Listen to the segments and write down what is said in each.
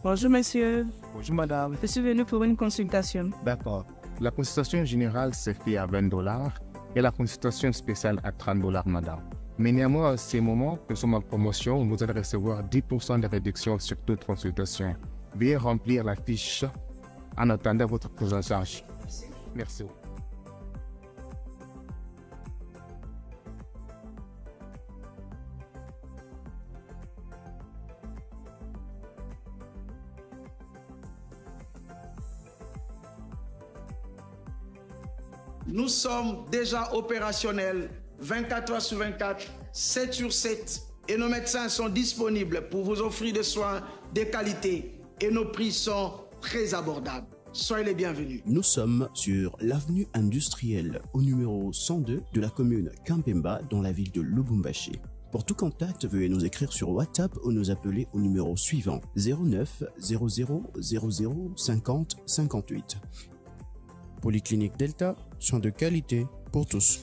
Bonjour monsieur, Bonjour madame. je suis venu pour une consultation. D'accord. La consultation générale se fait à 20 $ et la consultation spéciale à 30 $ madame. Mais néanmoins, à ces moments, nous sommes en promotion, vous allez recevoir 10% de réduction sur toute consultation. Veuillez remplir la fiche en attendant votre prise en charge. Merci. Nous sommes déjà opérationnels 24 heures sur 24, 7 sur 7 et nos médecins sont disponibles pour vous offrir des soins de qualité et nos prix sont très abordables. Soyez les bienvenus. Nous sommes sur l'avenue industrielle au numéro 102 de la commune Kampemba dans la ville de Lubumbashi. Pour tout contact, veuillez nous écrire sur WhatsApp ou nous appeler au numéro suivant 09 00 00 50 58. Polyclinique Delta, soins de qualité pour tous.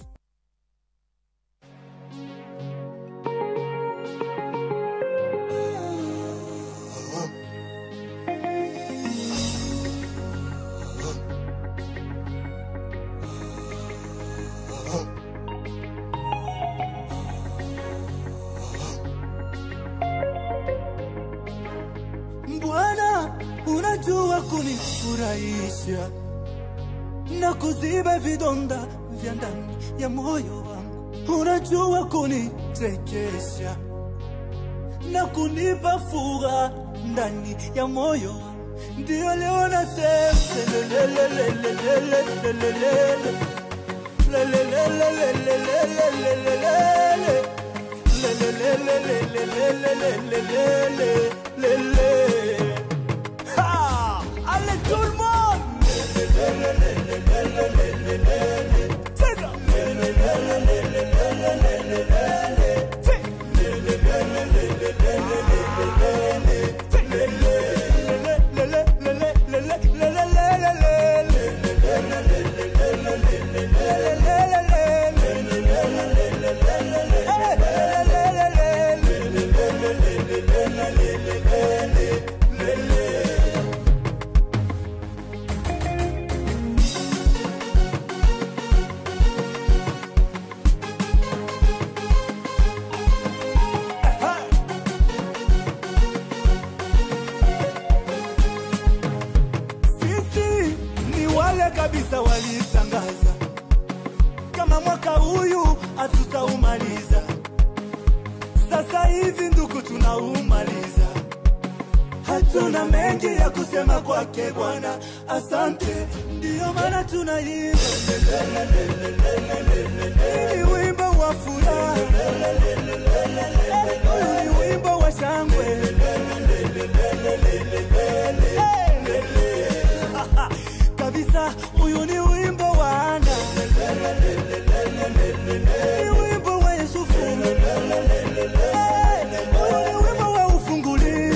Bwana, unajua kunifurahisha na kuziba vidonda vya ndani ya moyo wangu. Unajua kunichekesha na kunipa furaha ndani ya moyo wangu. Ndio leo nasema allez tout le monde. Sisi ni wale kabisa walitangaza kama mwaka huyu hatutaumaliza. Sasa hivi ndugu, tunaumaliza. Hatuna mengi ya kusema kwake Bwana, asante. Ndiyo maana tunaimba ni wimbo wa furaha, ni wimbo wa shangwe. Kabisa, huyu ni wimbo wa Ana, ni wimbo wa Yusufu, huyu ni wimbo wa ufungulivu.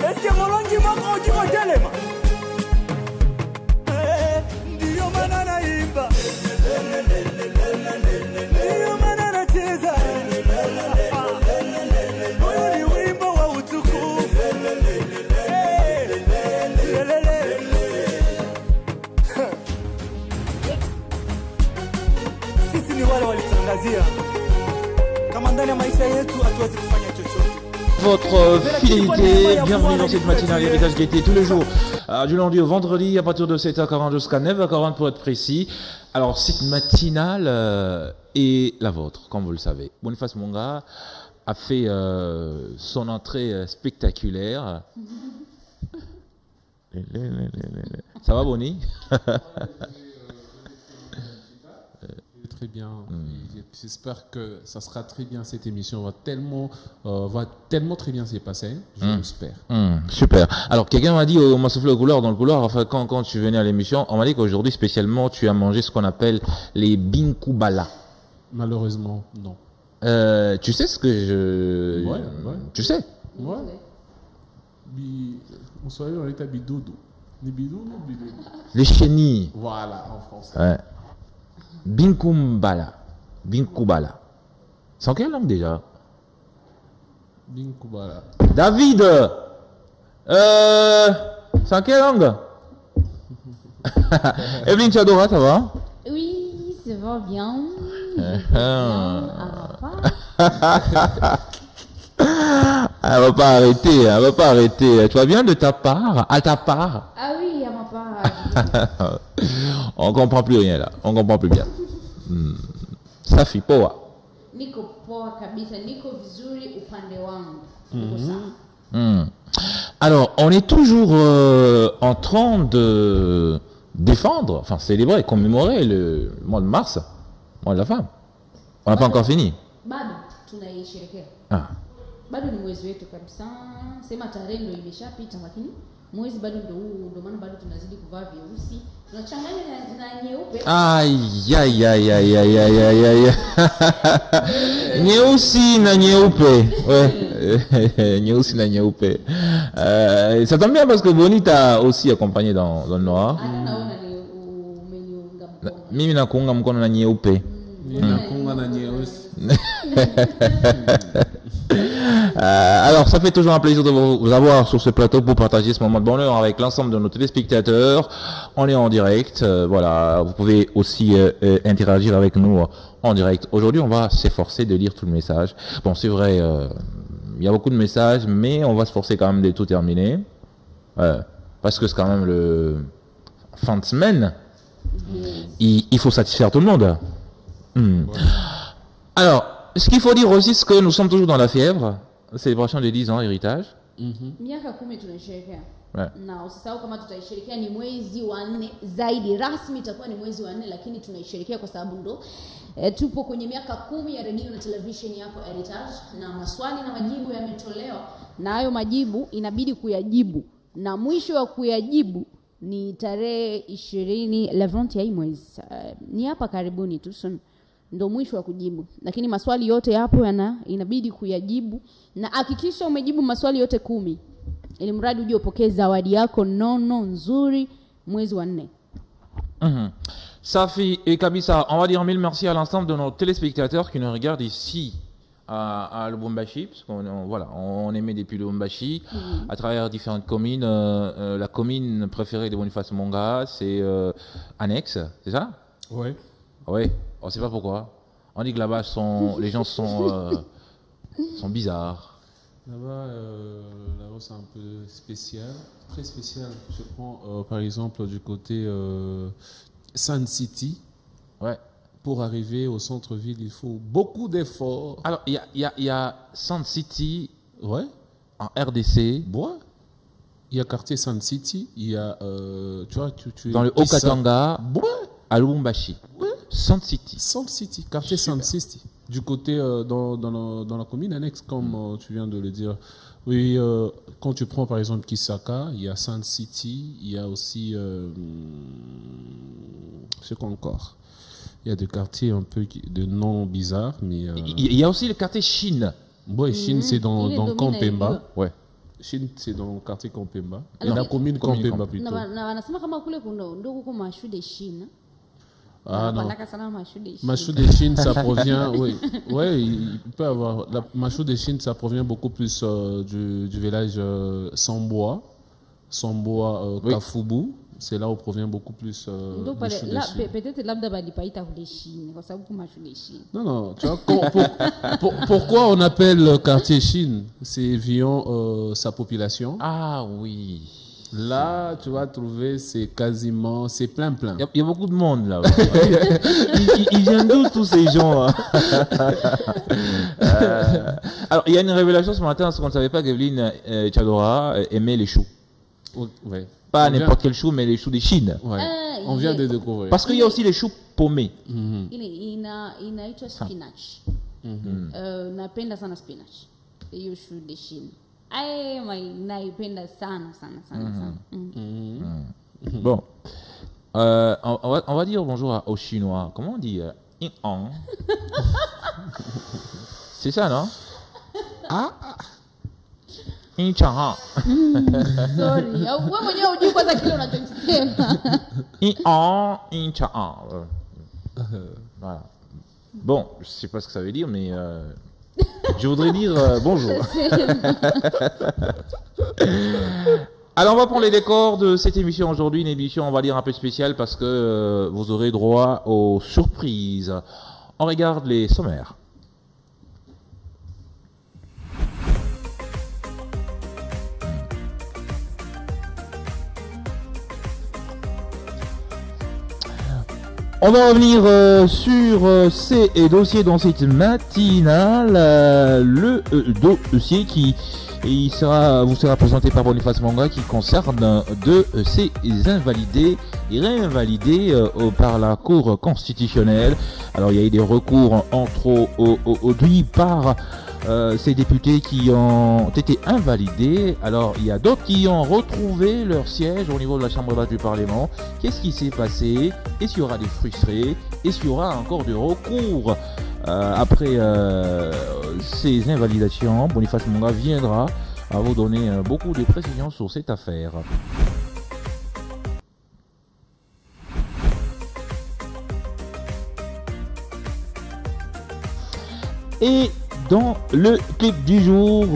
Est-ce que Molongi mwako ujimo telema? Ndiyo maana naimba, ndiyo maana nacheza. Huyu ni wimbo wa utukufu. Sisi ni wale walitangazia kama ndani ya maisha yetu hatuwezi kufanya chochote. Votre fidélité, bienvenue dans cette matinale Héritage Gaieté tous les jours, du lundi au vendredi à partir de 7h40 jusqu'à 9h40 pour être précis. Alors cette matinale est la vôtre, comme vous le savez. Boniface Monga a fait son entrée spectaculaire. Ça va Boni? Très bien. J'espère que ça sera très bien cette émission. Va tellement très bien s'y passer. Je l'espère. Super. Alors quelqu'un m'a dit, on m'a soufflé au couloir dans le couloir. Enfin quand tu venais à l'émission, on m'a dit qu'aujourd'hui spécialement tu as mangé ce qu'on appelle les binkubala. Malheureusement, non. Tu sais ce que je... Ouais. Tu sais? Ouais. On soirée, on était bidoudou. Ni bidoudou, bidoudou. Les chenilles. Voilà, en français. Ouais. Binkumbala. Binkubala. C'est en quelle langue déjà? Binkubala. David, c'est en quelle langue? Evelyne Chadora, ça va? Oui, ça va bien. Elle va pas arrêter, elle va pas arrêter. Tu vas bien de ta part, à ta part? Ah oui, à ma part. On comprend plus rien là, on comprend plus bien. Safi, poa. Niko poa kabisa, niko vizuri upande wangu. Niko sawa. Alors, on est toujours en train de défendre, enfin célébrer, commémorer le mois de mars, mois de la femme. On n'a pas encore fini. Bado tunaisherehekea. Ah. Bado ni mwezi wetu kabisa. Sema tarehe ndio imeshapita lakini mwezi bado ndio huu, ndio maana bado tunazidi kuvaa vyeusi. Tunachanganya na nyeupe. Aïe aïe aïe aïe aïe aïe aïe aïe. Nyeusi na nyeupe. Ouais. Nyeusi na nyeupe. Ça tombe bien parce que Bonnie t'a aussi accompagné dans le noir. Naona ni umeniunga mkono. Mimi nakuunga mkono na nyeupe. Nakuunga na nyeusi. Alors, ça fait toujours un plaisir de vous avoir sur ce plateau pour partager ce moment de bonheur avec l'ensemble de nos téléspectateurs. On est en direct, voilà. Vous pouvez aussi interagir avec nous en direct. Aujourd'hui, on va s'efforcer de lire tout le message. Bon, c'est vrai, il y a beaucoup de messages, mais on va se forcer quand même de tout terminer. Parce que c'est quand même le fin de semaine. Il faut satisfaire tout le monde. Alors, ce qu'il faut dire aussi, c'est que nous sommes toujours dans la fièvre. Célébration de 10 ans, héritage. Miaka 10 tunasherehekea. Ouais. Na usisahau kama tutaisherehekea ni mwezi wa 4 zaidi, rasmi itakuwa ni mwezi wa 4, lakini tunaisherehekea kwa sababu ndo tupo kwenye miaka 10 ya redio na televisheni yako Heritage, na maswali na majibu yametolewa, na hayo majibu inabidi kuyajibu, na mwisho wa kuyajibu ni tarehe 20 ya hii mwezi. Ni hapa karibuni tu, ndo mwisho wa kujibu, lakini maswali yote yapo inabidi kuyajibu, na hakikisha umejibu maswali yote 10 ili mradi uje upokee zawadi yako nono nzuri mwezi wa 4. Safi et Kabisa, on va dire mille merci à l'ensemble de nos téléspectateurs qui nous regardent ici à Lubumbashi, parce qu'on voilà, on émet depuis Lubumbashi à travers différentes communes. La commune préférée de Boniface Monga, c'est Annexe, c'est ça? Oui. Oui, on ne sait pas pourquoi. On dit que là-bas, les gens sont bizarres. Là-bas, c'est un peu spécial, très spécial. Je prends par exemple du côté Sun City. Ouais. Pour arriver au centre-ville, il faut beaucoup d'efforts. Alors, il y a Sun City, ouais, en RDC. Ouais. Il y a quartier Sun City, il y a, tu vois, tu dans le Haut-Katanga, ouais, à Lubumbashi. Ouais. Sun City. Sun City, quartier Sun City. Du côté, dans la commune annexe, comme tu viens de le dire. Oui, quand tu prends par exemple Kisaka, il y a Sun City, il y a aussi, ce qu'on encore. Il y a des quartiers un peu de noms bizarres, mais... Il y a aussi le quartier Chine. Oui, Chine, c'est dans Kampemba. Ouais. Chine, c'est dans le quartier Kampemba. Et la commune Kampemba plutôt. Ah non. Machou de Chine, ça provient, oui. Ouais, il peut avoir. La Machou de Chine, ça provient beaucoup plus du village Samboa, oui. Kafubu. C'est là où provient beaucoup plus donc peut-être labda balipaita kule Chine kwa sababu kuma shule Chine. Non, tu vois pourquoi on appelle le quartier Chine? C'est via sa population. Ah oui. Là, tu vas trouver, c'est quasiment, c'est plein. Il y a beaucoup de monde là. Ils viennent d'où tous ces gens? Alors, il y a une révélation ce matin, parce qu'on ne savait pas qu'Evelyne Chadora aimait les choux. Ouais. Pas n'importe quel chou, mais les choux de Chine. Ouais. On vient de découvrir. Parce qu'il y a aussi les choux paumés. Inaitwa spinach. Napenda sana spinach. Hiyo chou de Chine. Naipenda sana. Bon. On va dire bonjour aux Chinois. Comment on dit C'est ça, non? Incha. Sorry. Wewe mwenyewe hujui kwanza kile unachokisema. Incha. Voilà. Bon, je sais pas ce que ça veut dire, mais je voudrais dire bonjour. Alors on va prendre les décors de cette émission aujourd'hui, une émission on va dire un peu spéciale parce que vous aurez droit aux surprises. On regarde les sommaires. On va revenir sur ces dossiers dans cette matinale. Le dossier qui vous sera présenté par Boniface Manga qui concerne de ces invalidés et réinvalidés par la Cour constitutionnelle. Alors il y a eu des recours introduits par ces députés qui ont été invalidés. Alors il y a d'autres qui ont retrouvé leur siège au niveau de la Chambre basse du Parlement. Qu'est-ce qui s'est passé? Est-ce qu'il y aura des frustrés? Est-ce qu'il y aura encore des recours après ces invalidations? Boniface Manga viendra à vous donner beaucoup de précisions sur cette affaire. Et dans le clip du jour,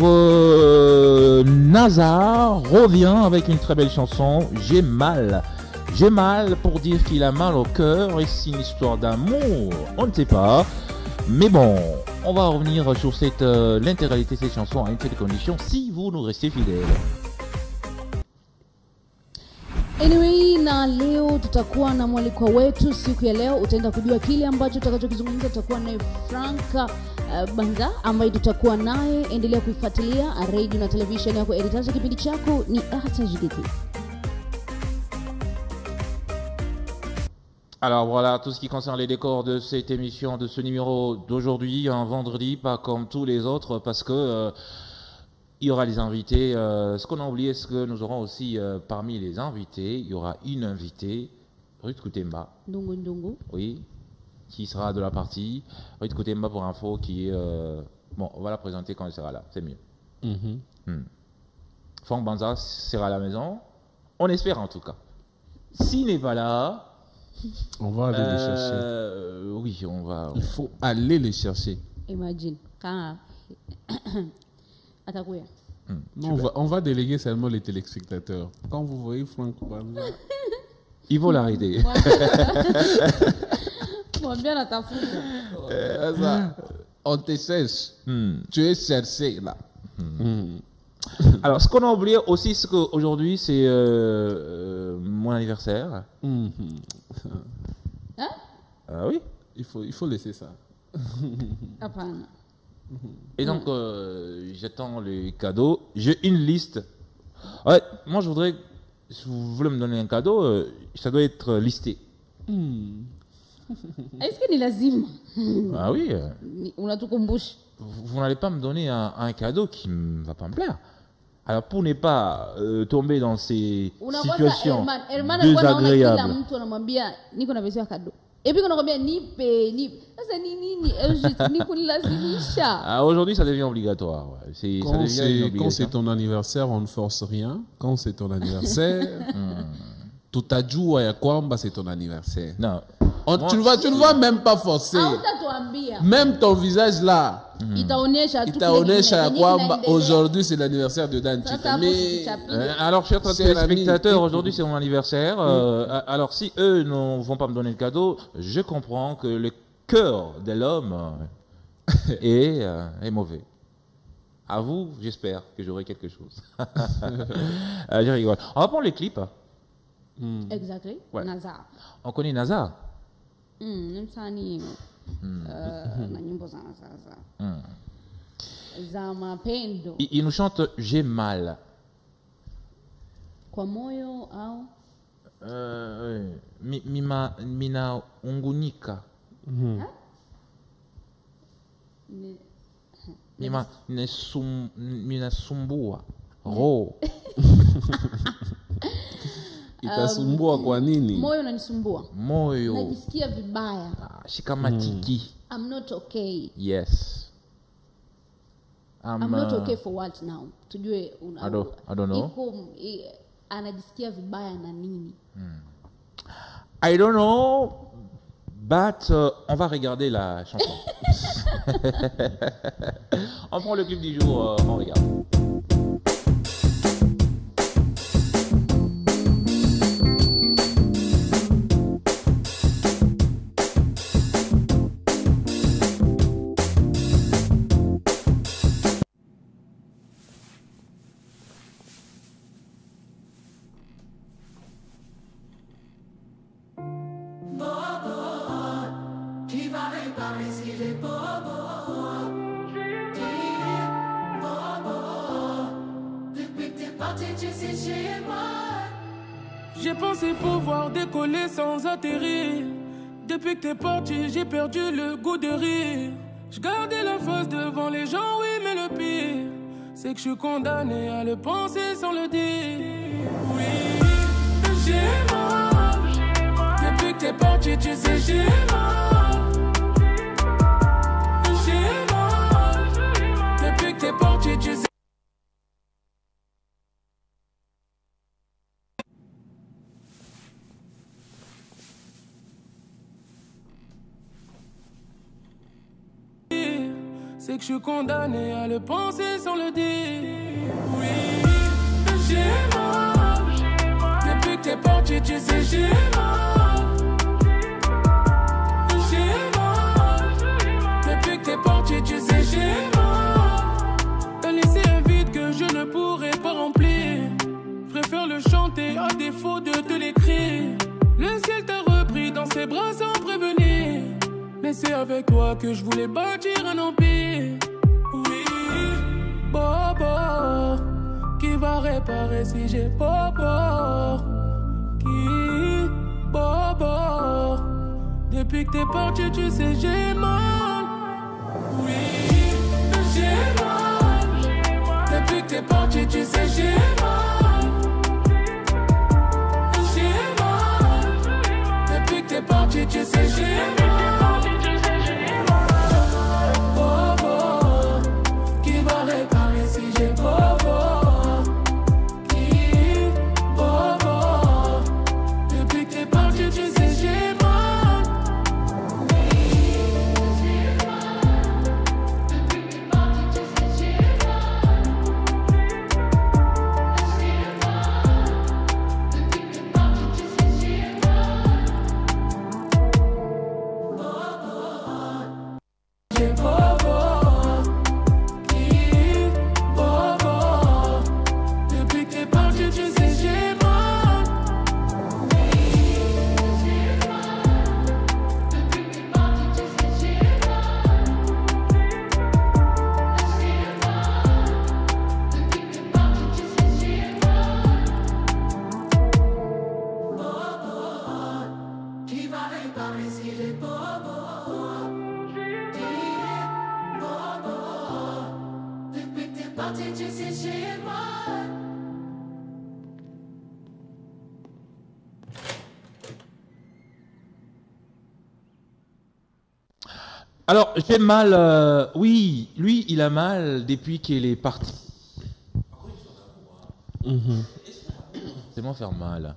Nazar revient avec une très belle chanson, J'ai mal. J'ai mal pour dire qu'il a mal au cœur et c'est une histoire d'amour, on ne sait pas. Mais bon, on va revenir sur l'intégralité de cette chanson à une seule condition, si vous nous restez fidèles. Anyway, na leo tutakuwa na mwaliko wetu. Siku ya leo utaenda kujua kile ambacho tutakachokizungumza. Tutakuwa naye Franka Banza ambaye tutakuwa naye. Endelea kuifuatilia radio na television yako Heritage. Kipindi chako ni Heritage. Alors voilà, tout ce qui concerne les décors de cette émission, de ce numéro d'aujourd'hui, un vendredi, pas comme tous les autres, parce que il y aura les invités. Ce qu'on a oublié, c'est que nous aurons aussi parmi les invités, il y aura une invitée, Ruth Koutemba. Ndongo. Oui, qui sera de la partie. Ruth Koutemba pour info, qui est... bon, on va la présenter quand elle sera là, c'est mieux. Franck Banza sera à la maison, on espère en tout cas. S'il n'est pas là... On va aller les chercher. Oui, on va. Il faut aller les chercher. Imagine. Quand Non, on va déléguer seulement les téléspectateurs. Quand vous voyez Franck Banza, il faut l'arrêter. Bon, bien à ta on te cherche. Tu es cherché là. Alors, ce qu'on a oublié aussi, c'est qu'aujourd'hui, c'est mon anniversaire. Hein? Oui. Il faut laisser ça. Et donc, j'attends les cadeaux. J'ai une liste. Ouais, moi, je voudrais, si vous voulez me donner un cadeau, ça doit être listé. Est-ce que ni lazima? Ah oui. Unatukumbusha. Vous n'allez pas me donner un cadeau qui ne va pas me plaire. Alors, pour ne pas tomber dans ces situations désagréables. Aujourd'hui, ça devient obligatoire. Quand c'est ton anniversaire, on ne force rien. Quand c'est ton anniversaire, tout à c'est ton anniversaire. Non. Tu ne vas même pas forcer. Même ton visage là. Itaonesha kwamba aujourd'hui c'est l'anniversaire de Dan Chika. Mais alors chers téléspectateurs, aujourd'hui c'est mon anniversaire. Alors si eux ne vont pas me donner le cadeau, je comprends que le cœur de l'homme est mauvais. À vous, j'espère que j'aurai quelque chose. Je rigole. On va prendre les clips. Exactly. Ouais. Nazar. On connaît Nazar. Na nyimbo za mapendo. Il nous chante J'ai mal. Kwa moyo au mina ungunika. Minasumbua roho. Itasumbua kwa nini? Moyo unanisumbua. Moyo. Najisikia vibaya. Shikamatiki. I'm not okay. Yes. I'm not okay for what now? Tujue I don't know. Anajisikia vibaya na nini? I don't know, but on va regarder la chanson. On prend le clip du jour, on regarde. J'ai pensé pouvoir décoller sans atterrir. Depuis que t'es parti, j'ai perdu le goût de rire. Je gardais la face devant les gens, oui, mais le pire, c'est que je suis condamné à le penser sans le dire. Oui, j'ai mal. Depuis que t'es parti, tu sais, j'ai mal. J'ai mal. Depuis que t'es parti, tu sais. C'est que je suis condamné à le penser sans le dire. Oui, j'ai mal. Depuis que t'es parti, tu sais, j'ai mal. J'ai mal. Depuis que t'es parti, tu sais, j'ai mal. T'as laissé un vide que je ne pourrai pas remplir. Je préfère le chanter à défaut de te l'écrire. Le ciel t'a repris dans ses bras sans prévenir. Mais c'est avec toi que je voulais bâtir un empire. Oui, Bobo, qui va réparer si j'ai Bobo? Qui, Bobo? Depuis que t'es parti, tu sais, j'ai mal. Oui, j'ai mal. Depuis que t'es parti, tu sais, j'ai mal. J'ai mal. Depuis que t'es parti, tu sais, j'ai mal. Alors, j'ai mal, oui, lui, il a mal depuis qu'il est parti. C'est moi faire mal.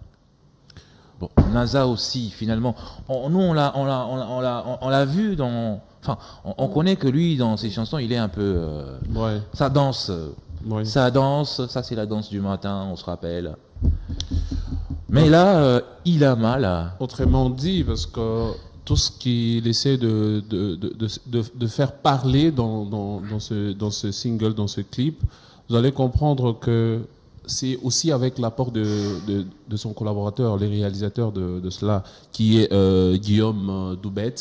Bon, NASA aussi, finalement. Nous, on l'a vu dans... Enfin, on connaît que lui, dans ses chansons, il est un peu... Ouais. Ça danse. Ouais. Ça danse, ça c'est la danse du matin, on se rappelle. Mais là, il a mal. Autrement dit, parce que... tout ce qu'il essaie de faire parler dans ce single, dans ce clip, vous allez comprendre que c'est aussi avec l'apport de son collaborateur, le réalisateur de cela, qui est Guillaume Doubet.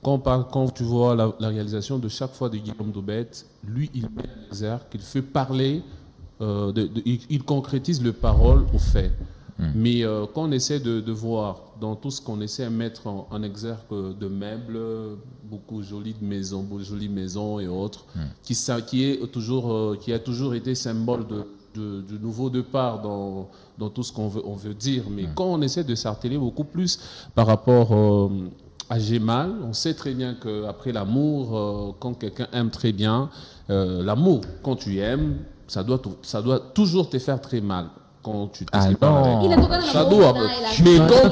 Quand tu vois la réalisation de chaque fois de Guillaume Doubet, lui, il met en exergue, il fait parler, il concrétise le parole au fait. Mais quand on essaie de voir dans tout ce qu'on essaie de mettre en exergue de meubles, beaucoup jolies maisons et autres, qui a toujours été symbole du nouveau départ dans tout ce qu'on veut dire. Mais quand on essaie de s'artiller beaucoup plus par rapport agir mal. On sait très bien qu'après l'amour, quand quelqu'un aime très bien, l'amour, quand tu aimes, ça doit toujours te faire très mal. Quand tu te sépares avec. Ça doit. Mais quand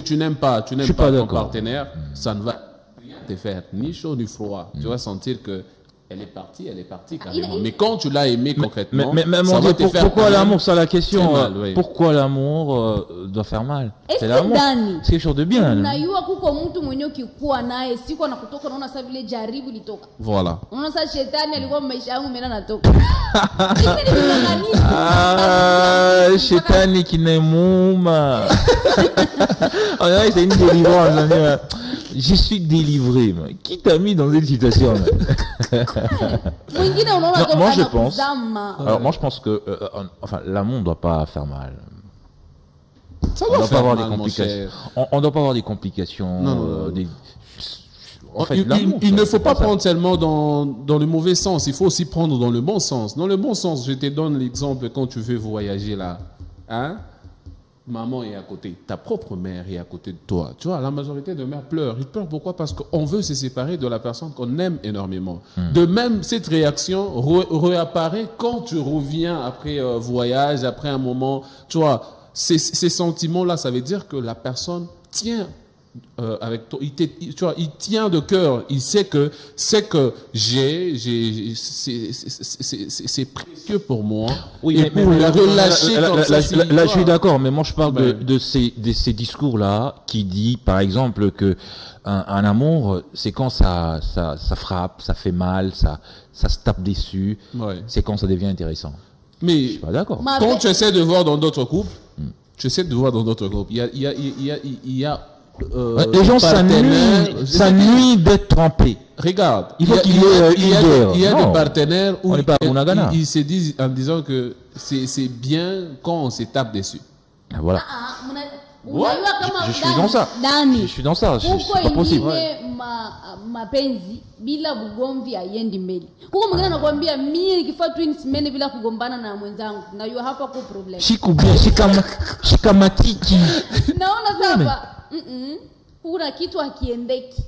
tu n'aimes pas ton partenaire, ça ne va rien te faire ni chaud ni froid. Tu vas sentir que elle est partie carrément. Mais quand tu l'as aimé concrètement, ça va te faire pourquoi l'amour, c'est la question. Pourquoi l'amour doit faire mal? C'est l'amour. C'est quelque chose de bien. Voilà. Shetani qui n'est mouma. C'est une délivrance. Je suis délivré. Qui t'a mis dans cette situation? Moi je pense. Alors moi je pense que l'amour ne doit pas faire mal. On ne doit pas avoir des complications. On doit pas avoir des complications. Non. En fait, il ne faut pas prendre seulement dans le mauvais sens. Il faut aussi prendre dans le bon sens. Dans le bon sens, je te donne l'exemple quand tu veux voyager là. Hein? Maman est à côté, ta propre mère est à côté de toi. Tu vois, la majorité de mères pleurent. Ils pleurent pourquoi? Parce qu'on veut se séparer de la personne qu'on aime énormément. De même, cette réaction réapparaît quand tu reviens après voyage, après un moment. Tu vois, ces sentiments-là, ça veut dire que la personne tient avec toi. Tu vois, il tient de cœur. Il sait que c'est précieux pour moi. Oui, et pour le relâcher comme ça. Là, je suis d'accord, mais moi je parle de ces discours-là qui dit, par exemple, que un amour, c'est quand ça frappe, ça fait mal, ça se tape dessus. C'est quand ça devient intéressant. Mais je suis pas d'accord. Quand tu essaies de voir dans d'autres couples, il y a les gens s'ennuient d'être trompés. Regarde, il faut qu'il y ait il y a des partenaires où ils se disent en disant que c'est bien quand on se tape dessus. Voilà. Je suis dans ça. Je suis dans ça. C'est pas possible. Mapenzi bila bugomvi haiendi mbele. Huko mwingine anakuambia mimi nikifa twins men bila kugombana na mwenzangu na hiyo hapa kwa problem. Shikamatiki. Naona sasa kuna kitu hakiendeki.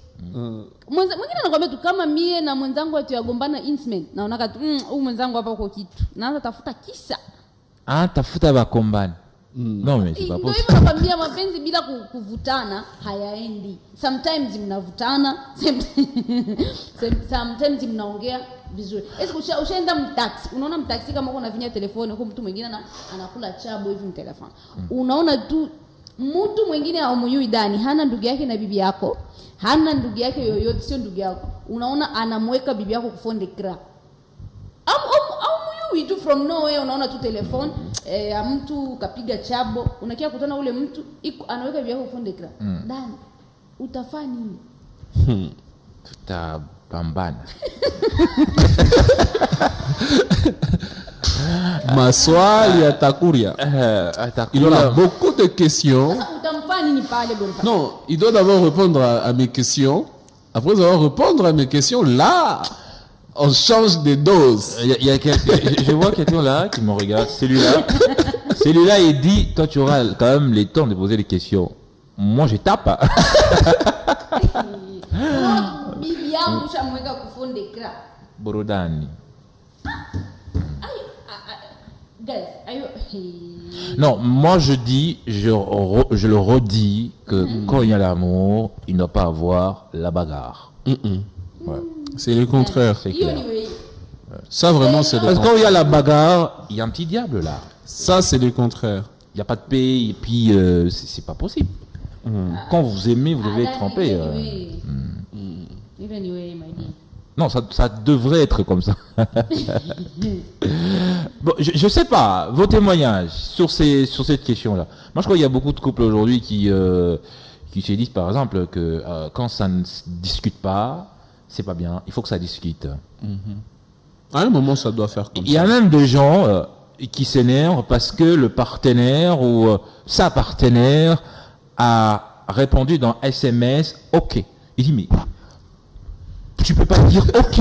Mwingine anakuambia tu kama mie na mwenzangu atu yagombana insmen. Naona tu huyu mwenzangu hapa uko kitu. Naanza tafuta kisa. Tafuta bakombani. Non mais c'est pas possible. Ndio hivyo nakwambia mapenzi bila kuvutana hayaendi. Sometimes mnavutana, sometimes mnaongea vizuri. Est-ce ushaenda mtaxi? Unaona mtaxi kama uko unavinya telefoni huko mtu mwingine anakula chabo hivi mtelefoni. Unaona tu mtu mwingine haumjui ndani, hana ndugu yake na bibi yako, hana ndugu yake yoyote, sio ndugu yako. Unaona anamweka bibi yako kufonde kra. We do from nowhere, unaona tu telefone mtu kapiga chabo, unakia kutana ule mtu anaweka bibi yako kufonde kra. Ndani utafanya nini? Tutapambana. Maswali ya Takuria. Il a beaucoup de questions. Non, il doit d'abord répondre à mes questions. Après avoir répondre à mes questions, là, on change de dose. Je vois quelqu'un là qui me regarde. Celui-là, il dit, toi tu auras quand même le temps de poser des questions. Moi, je tape. Borodani. Non, moi je dis, je le redis que quand il y a l'amour, il ne doit pas avoir la bagarre. Ouais. C'est le contraire. C'est clair. Ça vraiment c'est le contraire. Parce que quand il y a la bagarre, il y a un petit diable là. Ça c'est le contraire. Il n'y a pas de paix et puis c'est pas possible. Quand vous aimez, vous devez être trempé. Non, ça devrait être comme ça. Bon, je sais pas, vos témoignages sur cette question-là. Moi, je crois qu'il y a beaucoup de couples aujourd'hui qui se disent, par exemple, que quand ça ne se discute pas, c'est pas bien. Il faut que ça discute. À un moment, ça doit faire comme ça. Il y a même des gens qui s'énervent parce que le partenaire ou sa partenaire a répondu dans SMS « OK ». Il dit « mais tu peux pas dire OK ».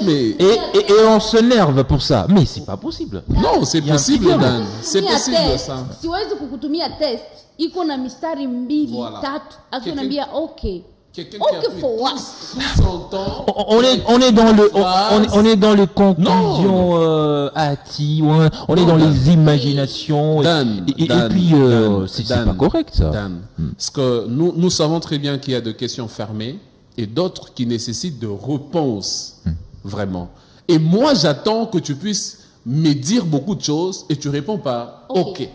Et on s'énerve pour ça. Mais c'est pas possible. Non, c'est possible, Dan. C'est possible ça. Siwezi kukutumia test iko na mistari mbili tatu akionambia okay. Okay for what? On est dans les conclusions hâtives, on est dans les imaginations et puis c'est pas correct ça. Dan, parce que nous savons très bien qu'il y a des questions fermées et d'autres qui nécessitent de réponses vraiment. Et moi j'attends que tu puisses me dire beaucoup de choses et tu réponds par OK.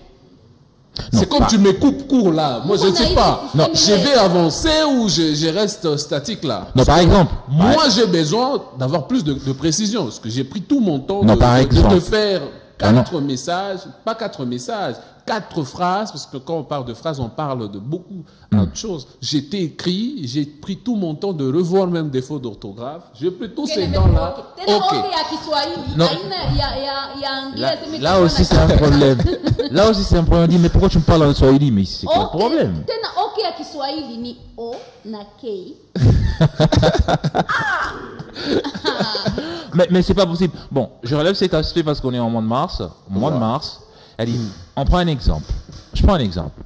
C'est comme tu me coupes court là. Moi, je ne sais pas. Non, je vais avancer ou je reste statique là. Non, par exemple. Moi, j'ai besoin d'avoir plus de précision. Parce que j'ai pris tout mon temps de te faire 4 messages. Pas 4 messages. 4 phrases. Parce que quand on parle de phrases, on parle de beaucoup d'autres choses. J'ai écrit. J'ai pris tout mon temps de revoir même des fautes d'orthographe. J'ai pris tous ces temps-là. OK. Non. Là aussi, c'est un problème. Là aussi, c'est un problème. On dit, mais pourquoi tu me parles en Swahili? Mais c'est quoi le problème? OK à Kiswahili ni O na K. Mais c'est pas possible. Bon, je relève cet aspect parce qu'on est en mois de mars. Au mois de mars, elle dit, on prend un exemple. Je prends un exemple.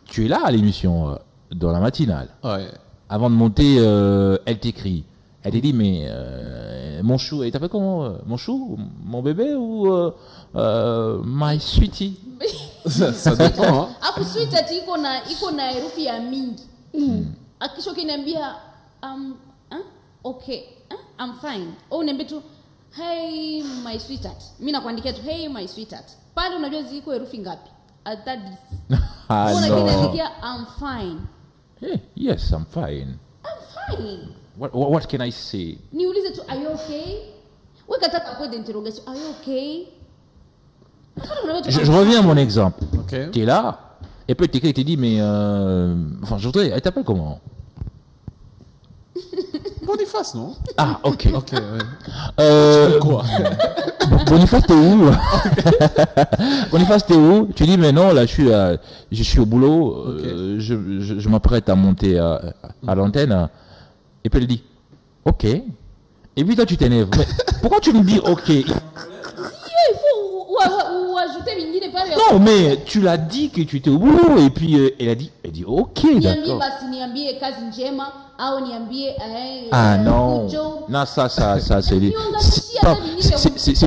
Tu es là à l'émission dans la matinale. Ouais. Avant de monter, elle t'écrit. Elle t'a dit, mais mon chou, et t'appelles comment? Mon chou? Mon bébé ou my sweetie? Ça dépend, hein. Afu sweetie iko na herufi ya mingi. Akisho kiniambia okay, I'm fine. Au niambie tu hey my sweetheart. Mimi nakuandikia tu hey my sweetheart. Pale unajua ziko herufi ngapi? Atadis. Unaniandikia I'm fine. Hey, yes, I'm fine. I'm fine. What can I say? Niulize tu, are you okay? Weka tata point d'interrogation, are you okay? Je reviens à mon exemple. Okay. Tu es là, et puis tu te dit, mais enfin, je voudrais. Elle t'appelle comment? Boniface, non? Ah, ok. Ok, ouais. Quoi? Boniface, t'es où? Boniface, t'es où? Tu dis, mais non, là, je suis au boulot, okay. Je m'apprête à monter à l'antenne. Et puis elle dit, ok. Et puis toi, tu t'énerves. Mais pourquoi tu me dis ok? Il faut ajouter une idée par Non, mais tu l'as dit que tu étais au boulot. Et puis elle dit ok, d'accord. Ah non. Non, ça, c'est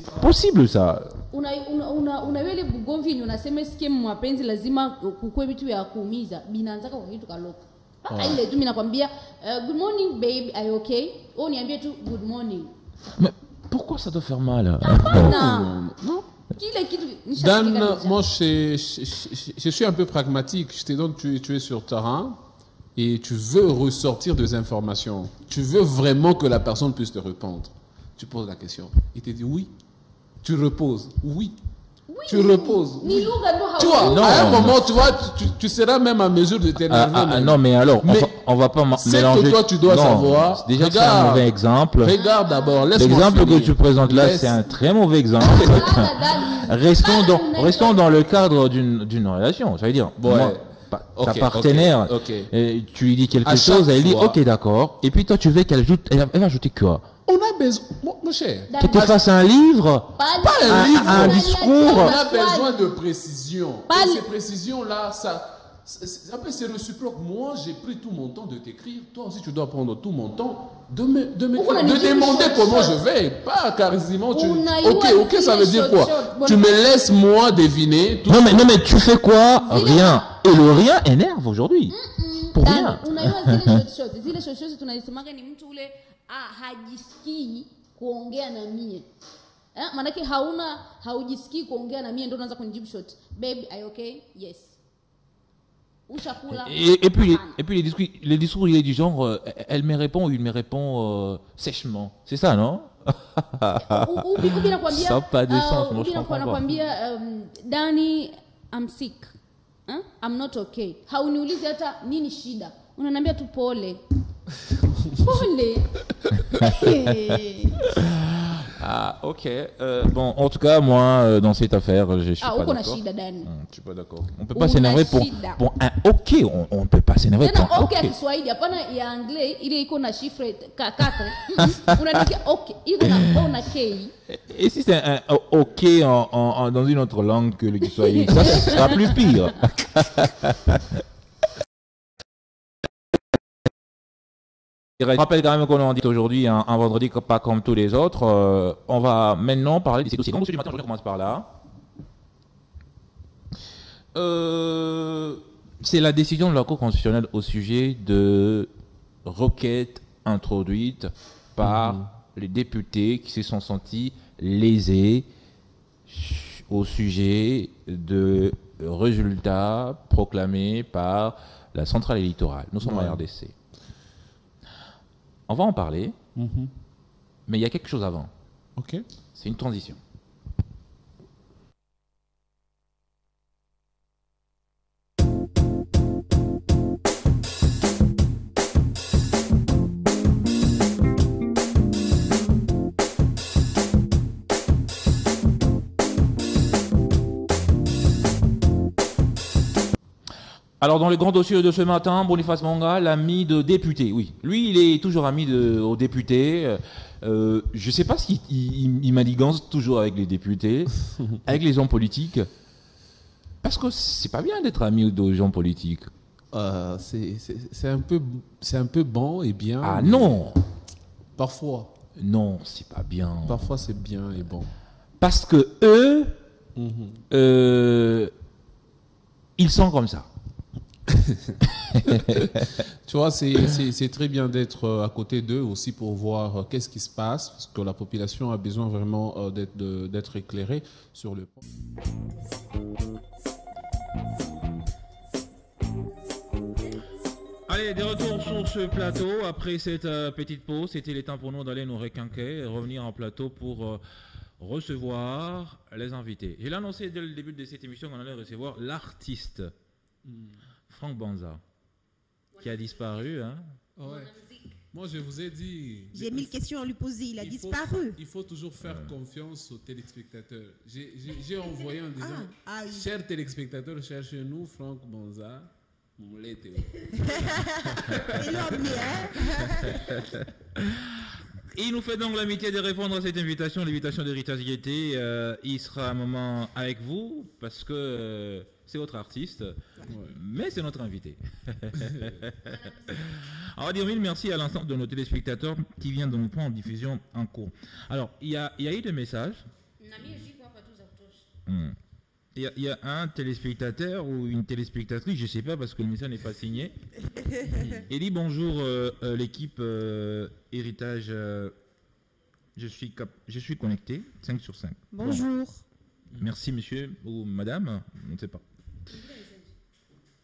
pas possible, ça. Unawele bugomvi yenye unasema sikie mapenzi lazima kukue vitu ya kuumiza binaanzaka kwa kitu kaloka. Hata ile tu mimi nakwambia good morning babe, are you okay? Au niambie tu good morning. Mais pourquoi ça doit faire mal? Non. Dan, moi je suis un peu pragmatique. Je te donne, tu es sur terrain et tu veux ressortir des informations. Tu veux vraiment que la personne puisse te répondre. Tu poses la question. Il te dit oui. Tu reposes. Oui. Tu reposes. Oui. Tu vois, à un moment, tu vois, tu seras même à mesure de t'énerver. Non, mais alors, on va pas mélanger. C'est que toi, tu dois savoir. Déjà, c'est un mauvais exemple. Regarde d'abord. L'exemple que tu présentes là, c'est un très mauvais exemple. Restons dans le cadre d'une relation. Ça veut dire, ta partenaire, tu lui dis quelque chose, elle dit, ok, d'accord. Et puis toi, tu veux qu'elle va ajouter quoi? On a besoin, mon cher. Que tu fasses un livre, un discours. On a besoin de précision. Et ces précisions-là, c'est réciproque. Moi, j'ai pris tout mon temps de t'écrire. Toi aussi, tu dois prendre tout mon temps de demander comment je vais. Pas quasiment. Ok, ça veut dire quoi? Tu me laisses moi deviner. Non, mais tu fais quoi? Rien. Et le rien énerve aujourd'hui. Pour rien. Zile chochote tunaisemanga ni mtu ule hajisikii kuongea na mie. Manake haujisikii kuongea na mie ndio unaanza kunijibu short. Babe, are you okay? Yes. Ushakula. Et puis les discours il est du genre elle me répond ou il me répond sèchement. C'est ça, non? Ça n'a pas de sens, moi je comprends pas. Danny, I'm sick. I'm not okay. Hauniulizi hata nini shida. Unaniambia tu pole. Pole. Ah, ok. Bon, en tout cas, moi, dans cette affaire, je suis pas d'accord. Je suis pas d'accord. On peut pas s'énerver pour un ok. On peut pas s'énerver pour un ok. Ok, Kiswahili, hapana ya anglais, ile iko na chiffre 4. Unaandika ok, iko na ona k. Et si c'est un ok dans une autre langue que le Kiswahili, ça sera plus pire. Je rappelle quand même qu'on en dit aujourd'hui un vendredi pas comme tous les autres. On va maintenant parler de ces dossiers. Donc, monsieur du matin, je commence par là. C'est la décision de la Cour constitutionnelle au sujet de requêtes introduites par les députés qui se sont sentis lésés au sujet de résultats proclamés par la centrale électorale. Nous sommes en RDC. On va en parler, mais il y a quelque chose avant. Ok. C'est une transition. Alors, dans les grands dossiers de ce matin, Boniface Manga, l'ami de députés, oui. Lui, il est toujours ami aux députés. Je ne sais pas s'il manigance toujours avec les députés, avec les hommes politiques. Parce que c'est pas bien d'être ami aux gens politiques. C'est un peu bon et bien. Ah non! Parfois. Non, c'est pas bien. Parfois, c'est bien et bon. Parce que eux, ils sont comme ça. Tu vois, c'est très bien d'être à côté d'eux aussi pour voir qu'est-ce qui se passe, parce que la population a besoin vraiment d'être éclairée sur le point. Allez, de retour sur ce plateau. Après cette petite pause, c'était le temps pour nous d'aller nous requinquer et revenir en plateau pour recevoir les invités. Je l'ai annoncé dès le début de cette émission qu'on allait recevoir l'artiste. Franck Banza, qui a disparu. Hein? Ouais. Moi, je vous ai dit... J'ai 1000 questions à lui poser, il a disparu. Il faut toujours faire confiance aux téléspectateurs. J'ai envoyé en disant, oui. Chers téléspectateurs, cherchez-nous Franck Banza. Il nous fait donc l'amitié de répondre à cette invitation, l'invitation d'Héritage Gaieté. Il sera un moment avec vous parce que c'est votre artiste, mais c'est notre invité. On va dire mille merci à l'ensemble de nos téléspectateurs qui viennent de nous prendre en diffusion en cours. Alors, il y a eu des messages. Il y a un téléspectateur ou une téléspectatrice, je ne sais pas parce que le message n'est pas signé. Il dit bonjour l'équipe Héritage, je suis connecté, 5 sur 5. Bonjour. Bon. Merci monsieur ou madame, on ne sait pas.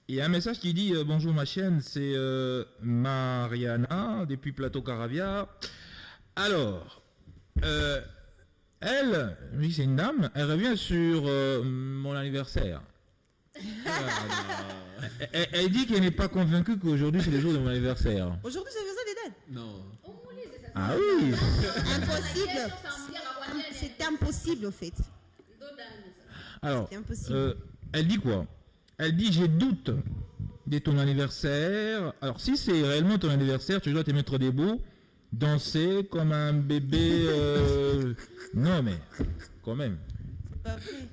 Il y a un message qui dit bonjour ma chaîne, c'est Mariana depuis Plateau Caravia. Alors, elle, oui c'est une dame, elle revient sur mon anniversaire. Elle dit qu'elle n'est pas convaincue qu'aujourd'hui c'est le jour de mon anniversaire. Aujourd'hui c'est le jour d'Eden? Non. Ah oui. Impossible. C'est impossible au fait. Alors, elle dit quoi? Elle dit j'ai doute de ton anniversaire. Alors si c'est réellement ton anniversaire, tu dois te mettre debout, danser comme un bébé. Non mais, quand même. Pas vrai.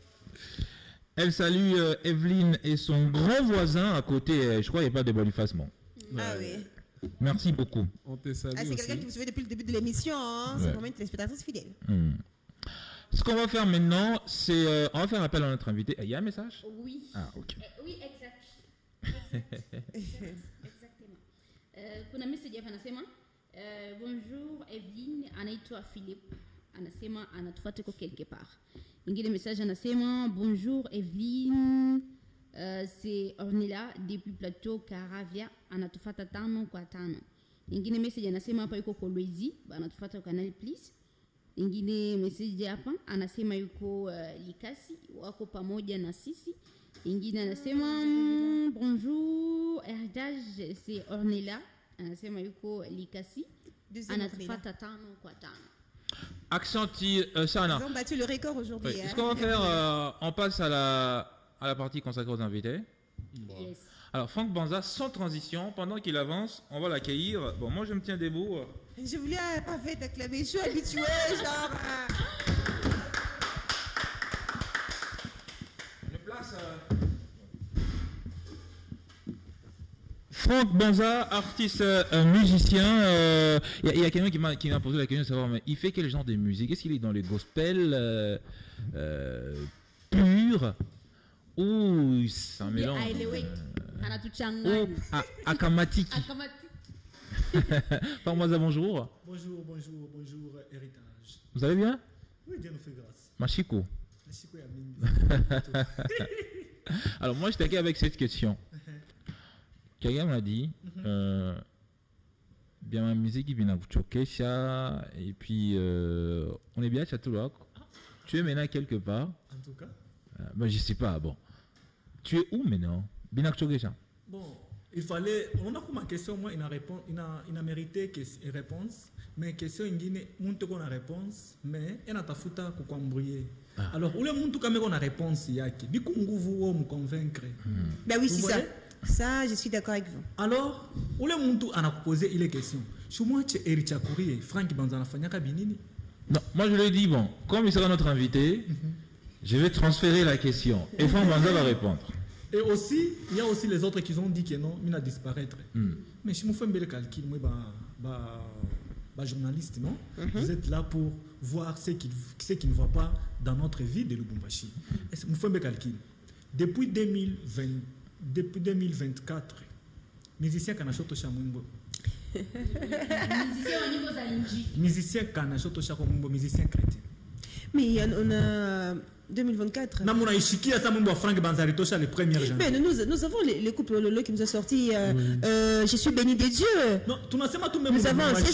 Elle salue Evelyne et son grand voisin à côté. Je crois qu'il n'y a pas de bonifacement. Ah oui. Merci beaucoup. On te salue c'est quelqu'un qui vous suit depuis le début de l'émission. Hein. C'est vraiment une téléspectatrice fidèle. Ce qu'on va faire maintenant, c'est on va faire appel à notre invité. Il y a un message? Oui. Ah, ok. Oui, exactement. Kuna message hapa anasema bonjour Evelyne, anaitwa Philippe. Anasema anatufuata kwa quelque part. Ingine message anasema bonjour Evelyne, c'est Ornella depuis Plateau Caravia, anatufuata 5 kwa 5. Ingine message anasema hapa yuko Kolwezi, anatufuata kwa Canal Plus. Ingine message hapa anasema yuko Likasi, wako pamoja na sisi. Ingine anasema bonjour Héritage, c'est Ornella, anasema yuko Likasi, anatufuata 5 kwa 5. Accentie, Sana. Ils ont battu le record aujourd'hui. Oui. Ce qu'on va faire, on passe à la partie consacrée aux invités. Yes. Alors, Franck Banza, sans transition, pendant qu'il avance, on va l'accueillir. Bon, moi, je me tiens debout. Je voulais pas faire d'acclamer, je suis habitué, genre. Une place. Franck Banza, artiste, musicien. Il y a quelqu'un qui m'a posé la question de savoir, mais il fait quel genre de musique? Est-ce qu'il est dans le gospel pur ou c'est un mélange? Akamatiki. Parle-moi ça, bonjour. Bonjour, héritage. Vous allez bien? Oui, Dieu nous fait grâce. Machiko. Machiko est à Alors, moi, je t'accueille avec cette question. Quelqu'un m'a dit, bien ma musique, il vient à Chokesha, et puis on est bien à Châteauroux. Tu es maintenant quelque part. En tout cas. Ben, je sais pas, bon. Tu es où maintenant? Bien à Chokesha. Bon, il fallait. On a comme ma question, moi, il a mérité une réponse. Mais question, il a une réponse, mais il a ta fouta pour embrouiller. Alors, où le monde quand même on a réponse, il y a qui vous me convaincre. Ben oui, c'est ça. Ça, je suis d'accord avec vous. Alors, où le monde a posé les questions. Chez moi, tu es Eric Chakouri, Franck Banzana Fanyaka Binini. Non, moi je lui ai dit, bon, comme il sera notre invité, je vais transférer la question. Et Franck Banza va répondre. Et aussi, il y a aussi les autres qui ont dit que non, il va disparaître. Mais si je me fais un bel calcul, moi, journaliste, non? Vous êtes là pour voir ce qui ne va pas dans notre vie de Lubumbashi. Je me fais un bel calcul. Depuis 2024, musicien Kanachoto Chamumbo. Musicien Kanachoto Chamumbo, musicien chrétien. Mais on a 2024. Mais nous avons les couples Lolo qui nous ont sorti Je suis béni de Dieu. Non, nous avons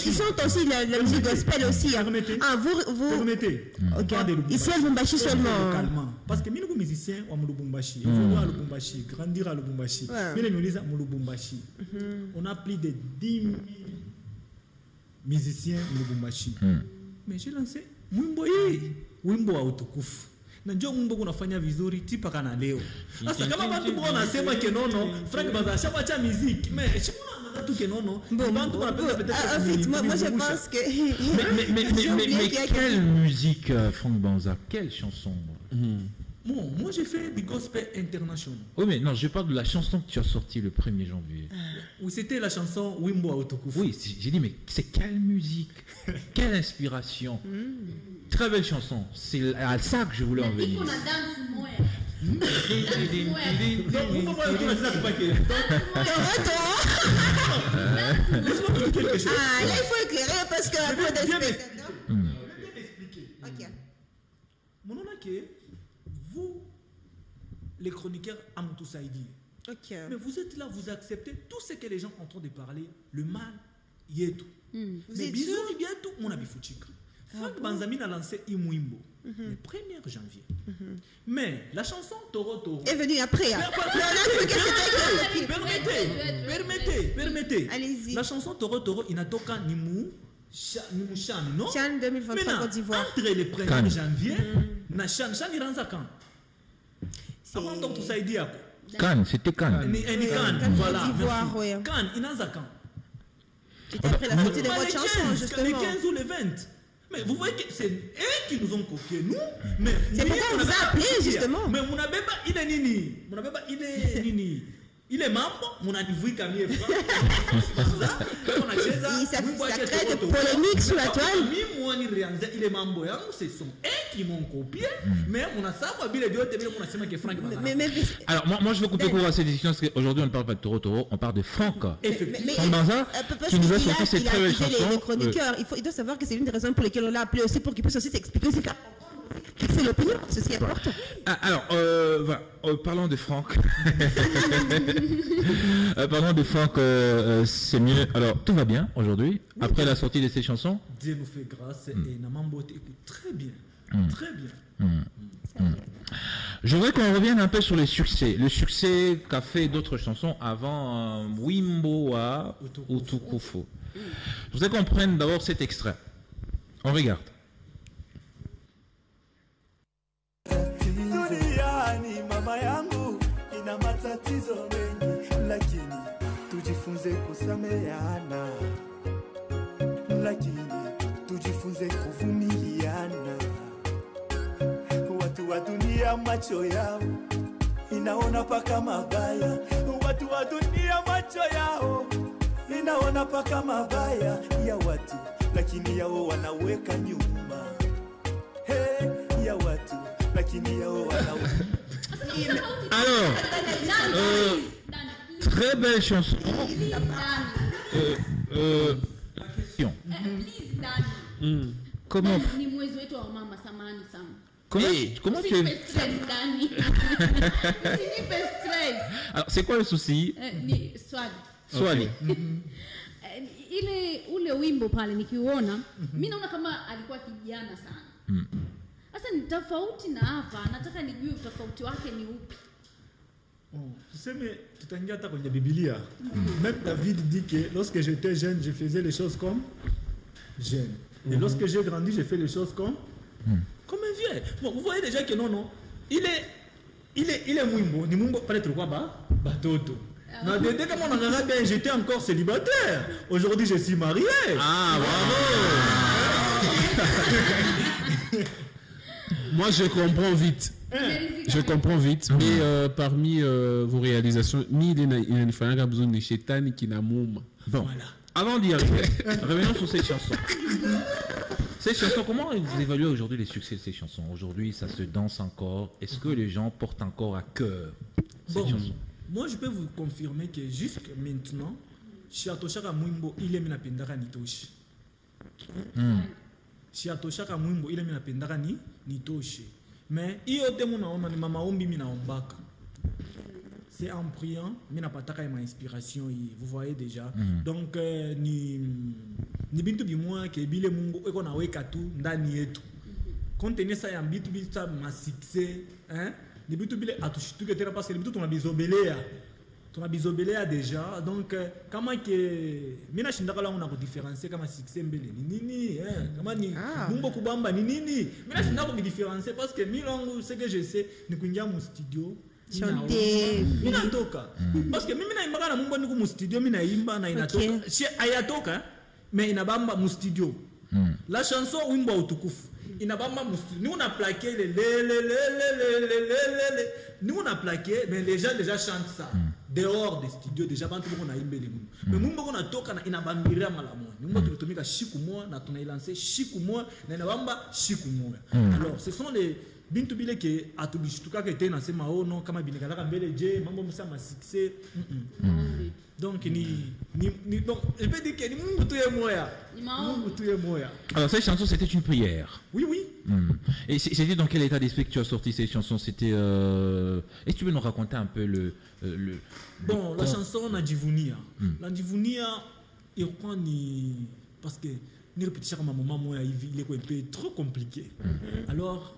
ils sont aussi la musique gospel aussi. Vous permettez. Ici à Lubumbashi seulement. Parce que nous musiciens à Lubumbashi, évoluer à Lubumbashi, grandir à Lubumbashi. Nous Lubumbashi. On a plus de 10 000 musiciens à Lubumbashi. Mais j'ai lancé wimbo wa utukufu. Na njoo Mungu unafanya vizuri tipa kana leo. Sasa kama watu bwana nasema kenono, Frank Banza shabacha musique, mais je pense tout kenono. En fait, moi je pense que mais quelle musique Franck Banza, quelle chanson? Bon, moi j'ai fait du gospel international. Oui, mais non, je parle de la chanson que tu as sortie le 1er janvier. Oui, c'était la chanson Wimbo Autokufu. Oui, j'ai dit, mais c'est quelle musique? Quelle inspiration? Très belle chanson. C'est à ça que je voulais en venir. Là, il faut éclairer parce que vous, les chroniqueurs, Amoutou Saïdi. Mais vous êtes là, vous acceptez tout ce que les gens ont en train de parler, le mal, y est tout. Mais bisous, il y a tout, mon ami Fouchika. Franck Banzamine a lancé Imwimbo le 1er janvier. Mais la chanson Toro Toro est venue après. Permettez. Allez-y. La chanson Toro Toro, il n'a toka Nimou Chan, non? Chan 2023 Côte d'Ivoire. Entre le 1er janvier, na Chan il rentre quand? Avant donc tout ça il dit à quoi? Cannes, c'était Cannes. Voilà. Cannes, il rentre quand? C'était après la sortie de votre chanson, justement. Les 15 ou les 20. Mais vous voyez que c'est eux qui nous ont copié, nous. Mais c'est pourquoi on vous a appelé, justement. Mais mon abeba, il est nini. Mon abeba, il est nini. Il est membre, mon adivouille Camille Franck. Ça crée de polémiques sur la toile. Il est membre, ce sont eux qui m'ont copié. Mais on a ça, alors, moi je veux couper court à cette discussion parce qu'aujourd'hui on ne parle pas de Toro Toro, on parle de Franck. Franck Banza, qui nous a sorti cette très belle chanson. Les chroniqueurs, il doit savoir que c'est l'une des raisons pour lesquelles on l'a appelé aussi, pour qu'il puisse aussi s'expliquer. C'est l'opinion, ceci est important. Alors, parlons de Franck. Parlons de Franck, c'est mieux. Alors, tout va bien aujourd'hui, après la sortie de ces chansons? Dieu nous fait grâce et Namambo écoute très bien. Très bien. Je voudrais qu'on revienne un peu sur les succès. Le succès qu'a fait d'autres chansons avant Wimbo wa Utukufu. Je voudrais qu'on prenne d'abord cet extrait. On regarde. macho yao inaona paka mabaya, watu wa dunia macho yao inaona paka mabaya ya watu, lakini yao wanaweka nyuma. Hey, ya watu, lakini yao wanaweka. Alors, très belle chanson. Comment? Ni mwezi wetu wa mama, samahani sana. Comment tu es? Alors, c'est quoi le souci? Ni swali. Ule wimbo pale nikiuona, mimi naona kama alikuwa kijana sana. Sasa ni tofauti na hapa, nataka nijue tofauti wake ni upi. Tuseme tutaingia hata kwenye Biblia. Même David dit que lorsque j'étais jeune, je faisais les choses comme jeune. Et lorsque j'ai grandi, j'ai fait les choses comme un vieux. Bon, vous voyez déjà que non, il est mwimbo, ni mwimbo peut-être quoi batoto. Non, dès que mon arabe bien, j'étais encore célibataire. Aujourd'hui, je suis marié. Ah, bravo. Moi, je comprends vite. Je comprends vite. Mais parmi vos réalisations, il y a besoin de Chétan qui n'a moum. Bon, voilà. Avant d'y arriver, revenons sur ces chansons. Ces chansons, comment vous évaluez aujourd'hui les succès de ces chansons? Aujourd'hui, ça se danse encore. Est-ce que les gens portent encore à cœur ces chansons? Moi, je peux vous confirmer que jusqu'à maintenant, Shiatoshaka Mwimbo, il est mina pendara nitoshi. Shiatoshaka Mwimbo, il est mina pendara nitoshi. Mais il y a des gens qui mama ombi mina ombaka. C'est en priant, mina pataka ma inspiration. Vous voyez déjà. Donc ni bintu bimwa ke bile mungu eko na weka tu ndani yetu. Contenu ça ya bintu ça ma succès, hein? Ni bintu bile atushituke tena parce que bintu tuna bizobelea déjà. Donc comment que mina shindaka la on a différencier kama succès mbele ni nini, hein? Kama ni mungu kubamba ni nini? Mina shindaka ko différencier parce que milongo ce que je sais ni kuingia mu studio chanter mina toka parce que mimi naimba na mungu niko mu studio mina imba na inatoka si ayatoka mais inabamba mu studio. La chanson wimbo utukufu inabamba mu studio. Nous on a plaqué les nous on a plaqué mais les gens déjà chantent ça dehors des studios déjà bantu boko na imbe les mungu mais mungu boko na toka na inabambira malamu mungu tulitumika siku moja na tunailancer siku moja na inabamba siku moja. Alors ce sont les bintu bile ke atubishtuka ke tena sema oh non kama binikala mbele je mambo msa ma succès. Donc donc je peux dire que ni mungu tu es moya. Mungu tu es moya. Alors cette chanson c'était une prière. Oui. Et c'était dans quel état d'esprit que tu as sorti cette chanson? C'était est-ce que tu peux nous raconter un peu le bon la chanson na Divunia. La Divunia il prend ni parce que ni répétition comme maman moya il est un peu trop compliqué. Alors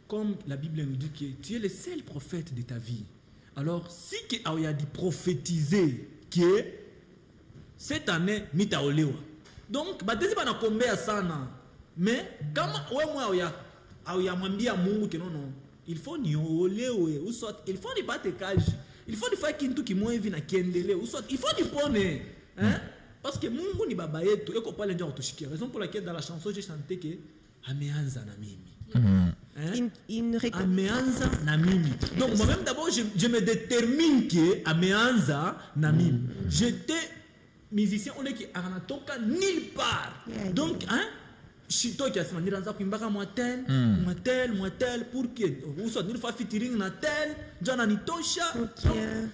comme la Bible nous dit que tu es le seul prophète de ta vie. Alors, si tu as dit prophétiser que cette année, mita olewa. Donc, badezi bana kombea sana. Mais, kama moi ya mwambia Mungu que non, il faut ni olewe, ou soit, il faut ni bate kaji. Il faut ni faire kintu ki mwevi na kiendele, ou soit, il faut ni pone. Hein? Parce que Mungu ni baba yetu, eko pale ndio utushikia. Raison pour laquelle dans la chanson, j'ai chanté que ameanza na mimi. Ameanza na mimi. Donc moi-même d'abord je me détermine que ameanza na mimi. J'étais musicien on est qui anatoka nulle part. Donc hein shito qui asema niranza kuimbaka moi tel pour que ou soit nil fa featuring na tel jana nitosha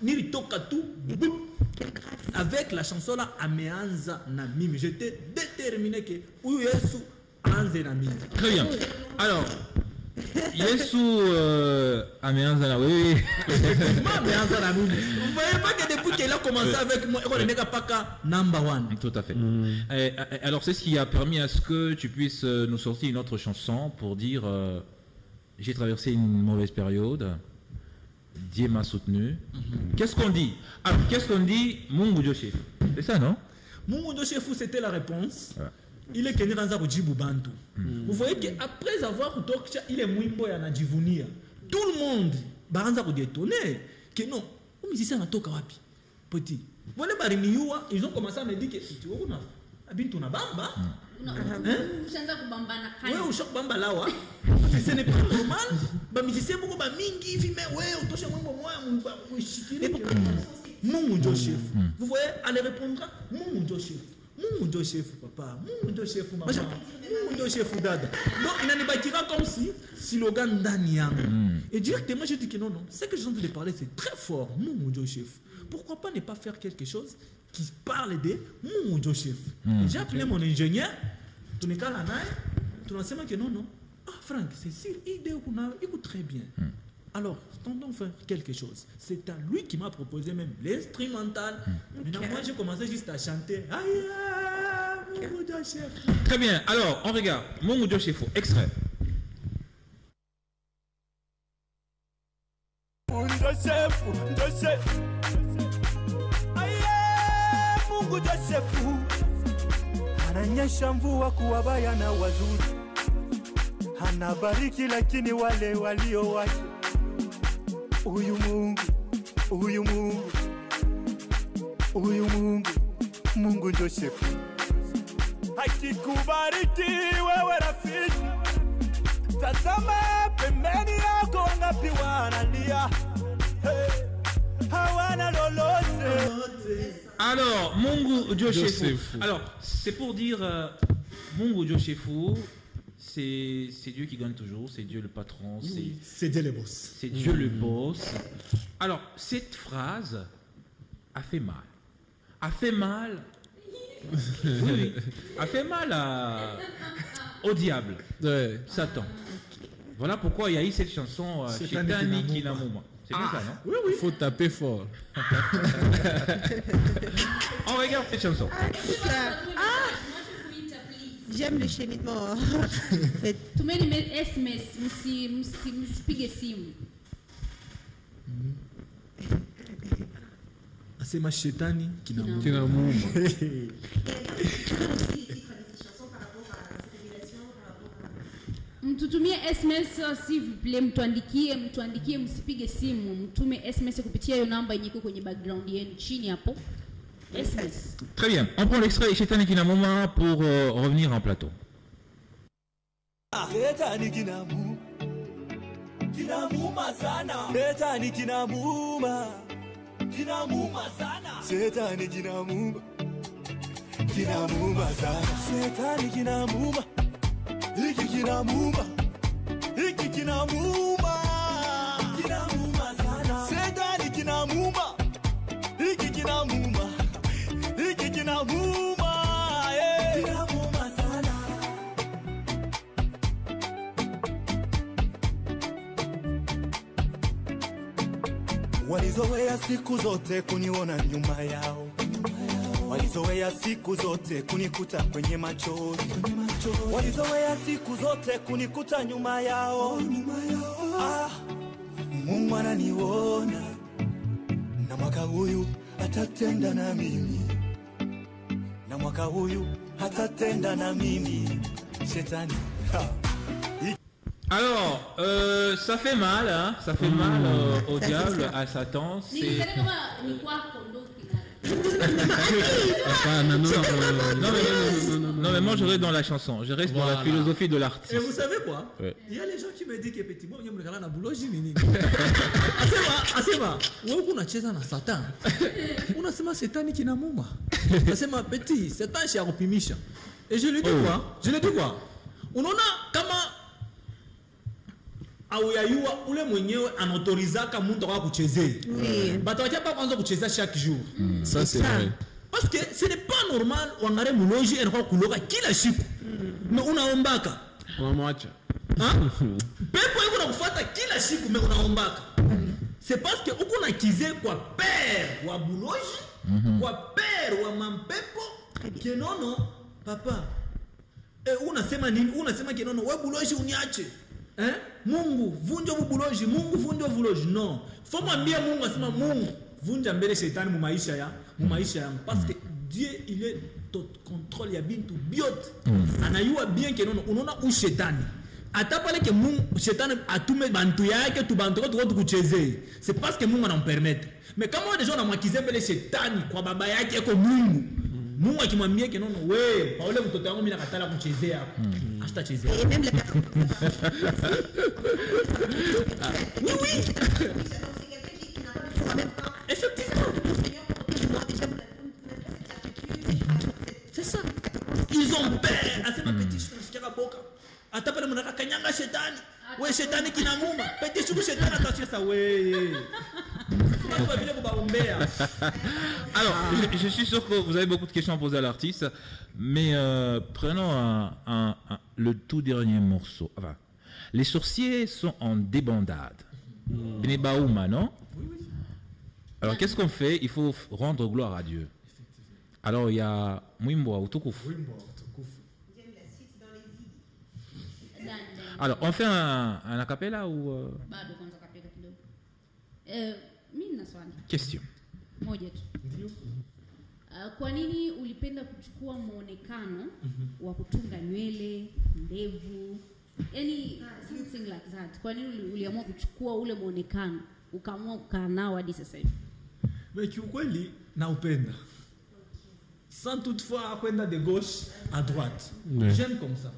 nilitoka tout avec la chanson là ameanza na mimi. J'étais déterminé que ou Yesu anze na mimi. Très bien. Alors Yesu ameanza na wewe. Ameanza na mimi. Vous voyez pas que depuis qu'il a commencé avec moi, on n'est pas number one. Tout à fait. Alors c'est ce qui a permis à ce que tu puisses nous sortir une autre chanson pour dire j'ai traversé une mauvaise période. Dieu m'a soutenu. Qu'est-ce qu'on dit? Alors qu'est-ce qu'on dit? Mungu Joseph. C'est ça non? Mungu Joseph c'était la réponse. Il est venu dans un Djibu Bantu. Vous voyez qu'après avoir donc il est mwimbo ya na Divunia. Tout le monde baranza ko détonner que non, au musicien natoka wapi? Petit. Voilà bariniwa, ils ont commencé à me dire que tu vois abintu na bamba. Ouais, au choc bamba là, ouais. Ce n'est pas normal. Bah, mais c'est beaucoup, bah, mingi, mais ouais, on touche moi, mon chef. Vous voyez, allez répondre, mon chef. Mon chef, papa. Mon chef, maman. Mon chef, dada. Donc, il n'en est pas comme si slogan d'Aniam. Et directement, je dis que non. Ce que je viens de parler, c'est très fort. Mon chef. Pourquoi pas ne pas faire quelque chose qui parle de mon chef? J'ai appelé mon ingénieur. Tu n'es qu'à la naille. Tu n'as que non. Ah, Franck, c'est sûr, il écoute très bien. Alors, tentons faire quelque chose. C'est à lui qui m'a proposé même l'instrumental. Maintenant, moi, j'ai commencé juste à chanter. Aïe, mon chef. Très bien. Alors, on regarde. Mon chef, extrait. Mon chef. Aïe, Mungu Josefu. Ananyesha mvua kuwabaya na wazuri. Anabariki lakini wale walio wake. Huyu Mungu, Mungu Josefu. Akikubariki wewe rafiki, tazama pembeni yako ngapi wanalia, hawana lolote. Alors, Mungu Josefu. Alors, c'est pour dire Mungu Josefu. C'est Dieu qui gagne toujours, c'est Dieu le patron, c'est Dieu le boss. C'est Dieu le boss. Alors, cette phrase a fait mal. A fait mal. Oui. A fait mal au diable, Satan. Voilà pourquoi il y a eu cette chanson Shetani Kinamouma. C'est bien ça, non? Oui. Il faut taper fort. On regarde cette chanson. J'aime le cheminement. Tumeni SMS, msipige simu. Asema Shetani Kinamouma. Mtutumie SMS s'il vous plaît, mtuandikie msipige simu, mtume SMS kupitia hiyo namba yenye iko kwenye background yenu chini hapo. SMS. Très bien, on prend l'extrait Shetani Kinamouma pour revenir en plateau. Shetani Kinamouma sana. Shetani Kinamouma sana. Shetani Kinamouma sana. Shetani Kinamouma. Iki Kinamouma sana. Shetani Kinamouma. Iki Kinamouma sana. Walizoea siku zote kuniona nyuma yao. Walizoea siku zote kunikuta kwenye machozi. Walizoea siku zote kunikuta nyuma yao. Mungu ananiona, na mwaka huyu atatenda na mimi. Na mwaka huyu atatenda na mimi. Shetani. Alors, ça fait mal, hein? Ça fait mal au diable, à Satan. C'est... Non, mais moi je reste dans la chanson, je reste dans la philosophie de l'artiste. Et vous savez quoi? Il y a les gens qui me disent que petit, moi je me regarde na bouloji nini. Asema, wewe unacheza na Satan. Unasema Shetani Kinamouma. Asema petit, Satan shi akupimisha. Et je lui dis quoi? Unaona kama au yayua ule mwenyewe anautorizaka mtu kwa kuchezea. Bato wakiapa kwanza kucheza chaque jour. Ça c'est vrai. Parce que ce n'est pas normal wangare muloji anakuwa kuloga kila siku. Mais unaombaka. Unamwacha. Pepo yuko nakufuata kila siku mais unaombaka. C'est parce que uko nakize kwa père wa buloji, kwa père wa mampepo, que non papa. Unasema nini? Unasema que non wewe buloji uniache. Mungu vunja bubuloji, Mungu vunja bubuloji. Non, faut mwambie Mungu asema Mungu vunja mbele Shetani mu maisha ya parce que Dieu il est tout contrôle ya bintu biote. Anayua bien que non unaona u Shetani atapale que Mungu Shetani atume bantu yake tu bantu ko kuchezea. C'est parce que Mungu anampermettre. Mais kama des gens na mwakize mbele Shetani kwa baba yake eko Mungu. Mungu akimwambia que non wewe Paule mtoto wangu mimi nakatala kuchezea hata chezea et même les oui effectivement c'est ça ils ont peur à ces petits choses qui raboka atapele mnaka kanyanga shetani wewe shetani kinamuma petit chou shetani atacheza wewe. Alors, je suis sûr que vous avez beaucoup de questions à poser à l'artiste, mais prenons le tout dernier morceau. Enfin, les sorciers sont en débandade. Benebaouma, non? Alors, qu'est-ce qu'on fait? Il faut rendre gloire à Dieu. Alors, il y a Mwimbo Utukufu. Alors, on fait un acapella ou... Mimi na swali. Question. Moja tu. Ndio. Kwa nini ulipenda kuchukua muonekano wa kutunga nywele, ndevu? Yaani something like that. Kwa nini uliamua kuchukua ule muonekano ukaamua kukaa nao hadi sasa hivi? Kiukweli naupenda. Sans toutefois kwenda de gauche à droite. J'aime comme ça.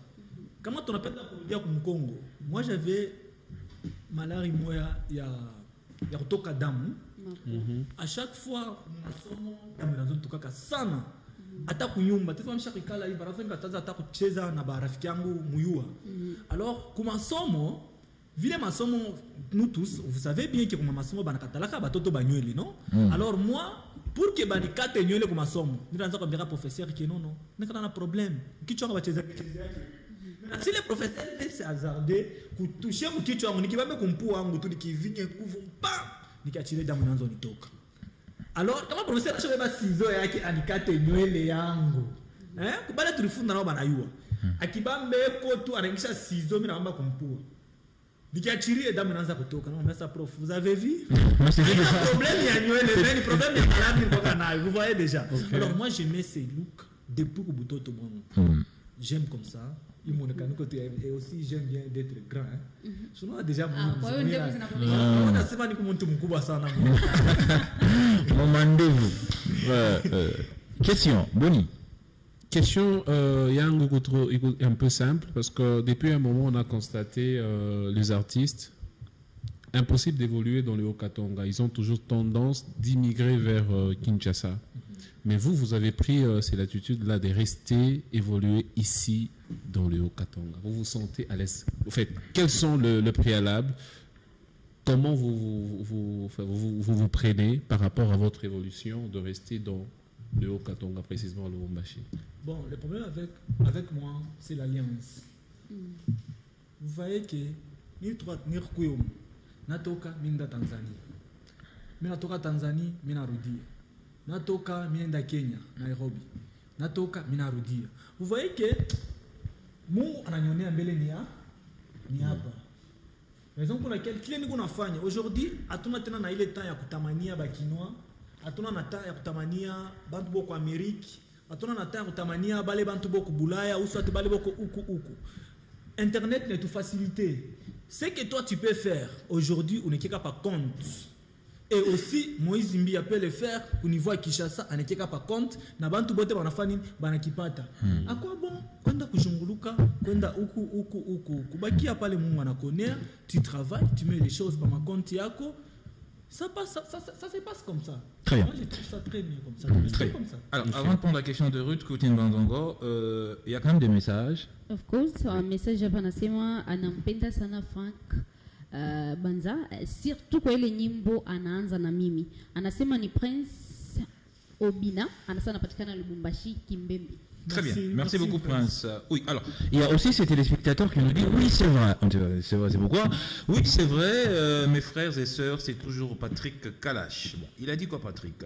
Kama tunapenda kurudia kumkongo. Moi j'avais malari moya ya kutoka damu. À chaque fois masomo damu inazotoka sana. Hata kunyumba tena mshakikala hivi barafu ngataza hata kucheza na barafiki yangu muyua. Alors kuma masomo vile masomo nous tous vous savez bien que kuma masomo banakatalaka batoto banywele non? Alors moi pour que banikate nywele kuma masomo nitaanza kuambia professeur que non nika na problème kichwa bacheza yake. Si le professeur s'est hasardé kutoucher mkichwa wangu nikibambe kumpua wangu tu nikivinye nguvu pa nikachile damu nanzo nitoka. Alors kama professeur ashobeba sizo yake anikate nywele yangu kubala tulifunda nao banayua akibambe ko tu anaingisha sizo mimi naomba kumpua nikiachilie damu inaanza kutoka. Non mais ça prof vous avez vu problème ya nywele mais le problème ya malade nitoka nayo vous voyez déjà. Alors moi j'aimais ces looks depuis que butoto mwangu. J'aime comme ça. Il m'a dit et aussi j'aime bien d'être grand. Je n'ai déjà on a sema ni comme mtu mkubwa sana. Mandez-vous. Question, Boni. Question un peu simple parce que depuis un moment on a constaté les artistes impossible d'évoluer dans le Haut-Katanga. Ils ont toujours tendance d'immigrer vers Kinshasa. Mais vous avez pris cette attitude-là de rester, évoluer ici dans le Haut-Katanga. Vous vous sentez à l'aise. En fait, quels sont le préalable? Comment vous prenez par rapport à votre évolution de rester dans le Haut-Katanga, précisément le Lubumbashi? Bon, le problème avec moi, c'est l'alliance. Vous voyez que Nirkuyum, natoka minda Tanzanie. Minatoka Tanzanie, minarudia. Natoka mienda Kenya, Nairobi. Natoka minarudia. Vous voyez que Mungu ananyonea mbele ni hapa. Raison pour laquelle kile niko nafanya aujourd'hui hatuna tena na ile temps ya kutamania bakinoa, hatuna na temps ya kutamania bantu boko Amerique, hatuna na temps ya kutamania bale bantu boko Bulaya ou soit bale boko uku. Internet ne te facilite. Ce que toi tu peux faire aujourd'hui, on n'est pas compte. Et aussi, Moïse Mbi peut le faire au niveau à Kinshasa, on n'est pas compte. Na bantu bote banafani banakipata. À quoi bon? Kwenda kushunguluka, kwenda uku. Kubakia pale Mungu anakonea, tu travailles, tu mets les choses dans ma compte yako. Ça se passe comme ça. Très bien. Moi, je trouve ça très bien comme ça. Très bien. Comme ça. Alors, avant de répondre à la question de Ruth Koutine Banzongo, il y a quand même des messages. Of course, un message panasema anampenda sana Frank Banza, surtout kwa ile nyimbo anaanza na mimi. Anasema ni Prince Obina, anasema anapatikana Lubumbashi Kimbembe. Très bien, merci beaucoup Prince. Oui, alors, il y a aussi ces téléspectateurs qui nous disent oui c'est vrai, c'est pourquoi. Oui c'est vrai, mes frères et sœurs, c'est toujours Patrick Kalash. Bon, il a dit quoi Patrick?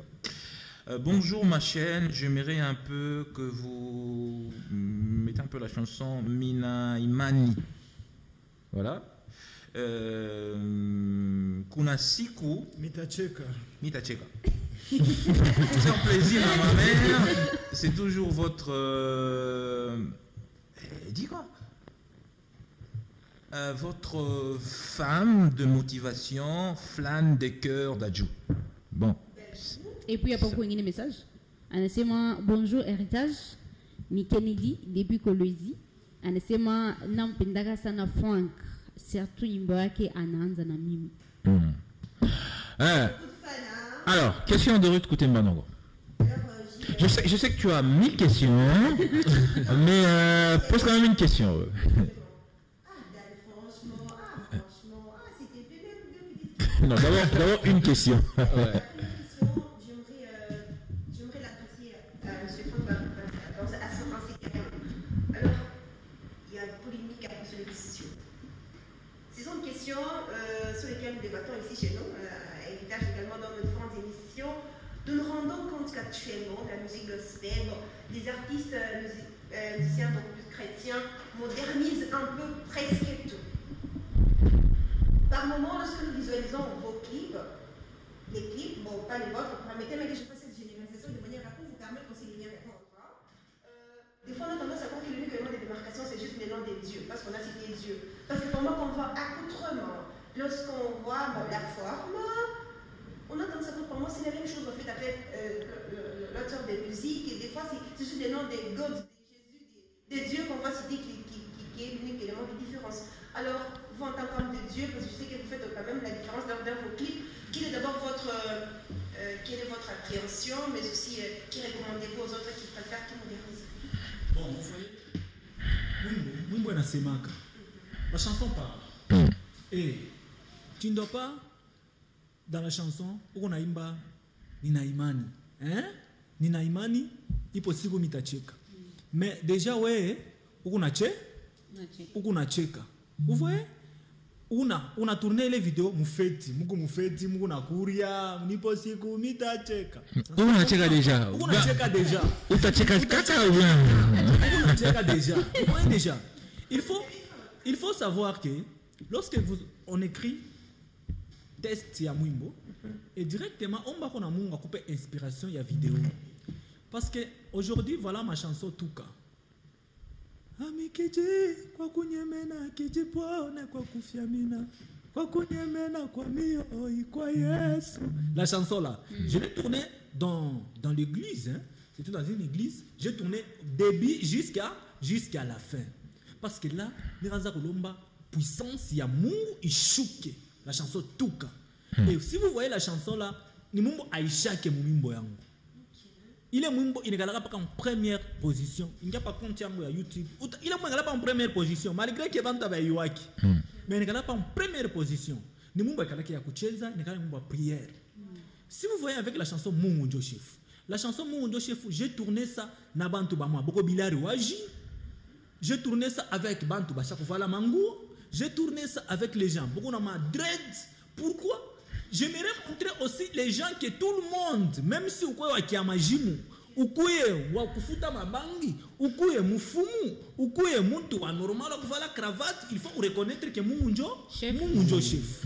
Bonjour ma chaîne, j'aimerais un peu que vous mettez un peu la chanson Mina Imani. Voilà. Kuna siku Mitacheka. C'est un plaisir à ma mère. C'est toujours votre dis quoi votre femme de motivation, flan des cœurs d'Adjou. Bon. Et puis il n'y a pas beaucoup de messages. anasema bonjour héritage ni Kennedy depuis Kolwezi. Anasema nampendaka sana Frank, surtout nyimbo yake anaanza na mimi. Alors, question de Ruth Koutembanongo. Je sais que tu as 1000 questions, mais pose quand même une question. Non, d'abord une question. J'aimerais l'apprécier, M. Franck, à son pensée. Alors, il y a une polémique à propos de l'émission. Ce sont des questions sur lesquelles nous débattons ici chez nous, à Héritage également dans nos différentes émissions. Nous nous rendons compte qu'actuellement, la musique gospel, les artistes musiciens beaucoup plus chrétiens modernisent un peu presque tout. Par moment, lorsque nous visualisons vos clips, les clips, bon, pas les vôtres, permettez-moi que je fasse cette généralisation de manière à vous permettre aussi de bien répondre. Des fois, on a tendance à croire que l'unique élément de démarcation, c'est juste le nom des dieux, parce qu'on a cité Dieu. Parce que pendant qu'on voit accoutrement, lorsqu'on voit la forme, on a tendance à croire, pour moi, c'est la même chose en fait avec l'auteur de musique, et des fois, c'est juste le nom des gods, des Jésus, des dieux qu'on va citer qui est l'unique élément de différence. Alors, vous en tant qu'homme de Dieu, parce que je sais que vous faites quand même la différence dans vos clips, quelle est d'abord votre appréhension, mais aussi qui recommandez-vous aux autres qui préfèrent, qui modernisent? Bon, vous voyez, Mumbo na semaka. La chanson parle. Et tu ne dois pas, dans la chanson, où on a imba, nina imani. Hein? Nina imani, ipo siku mitacheka. Mais déjà, ouais, où on a cheka. Vous voyez? On a tourné les vidéos, mufeti, muku na kuria, nipo siku mitacheka. On a cheka déjà. On a cheka déjà. On a cheka kaka ou bien? On a cheka déjà. Vous voyez déjà? Il faut savoir que lorsque on écrit test ya mwimbo et directement on va qu'on a munga couper inspiration ya vidéo. Parce que aujourd'hui voilà ma chanson Tuka. Amikeje kwa kunyemena kijipone kwa kufiamina kwa kunyemena kwa mio kwa Yesu. La chanson là, je l'ai tournée dans l'église, hein. C'était dans une église, j'ai tourné début jusqu'à la fin. Parce que là, Miraza Kolomba puissance ya Mungu ishuke. La chanson Tuka. Et si vous voyez la chanson là, ni Mungu aisha ke mumimbo yangu. Il est mwimbo, il n'est pas en première position. Il n'y a pas compte yango ya YouTube. Il est pas en première position malgré que vanta ba yuaki. Mais il n'est pas en première position. Ni mwimbo kalaki ya kucheza, ni kalaki mwimbo prière. Si vous voyez avec la chanson Mungu njo chef. La chanson Mungu njo chef, j'ai tourné ça na bantu ba moi boko bilari waji. J'ai tourné ça avec bantu ba chakovala mangu. J'ai tourné ça avec les gens. Beaucoup na ma dread. Pourquoi? J'aimerais montrer aussi les gens que tout le monde, même si vous avez un majimu, ou kufuta mabangi, ou mufumu, ou muntu anormal, ou la cravate, il faut reconnaître que Mungunjo chef.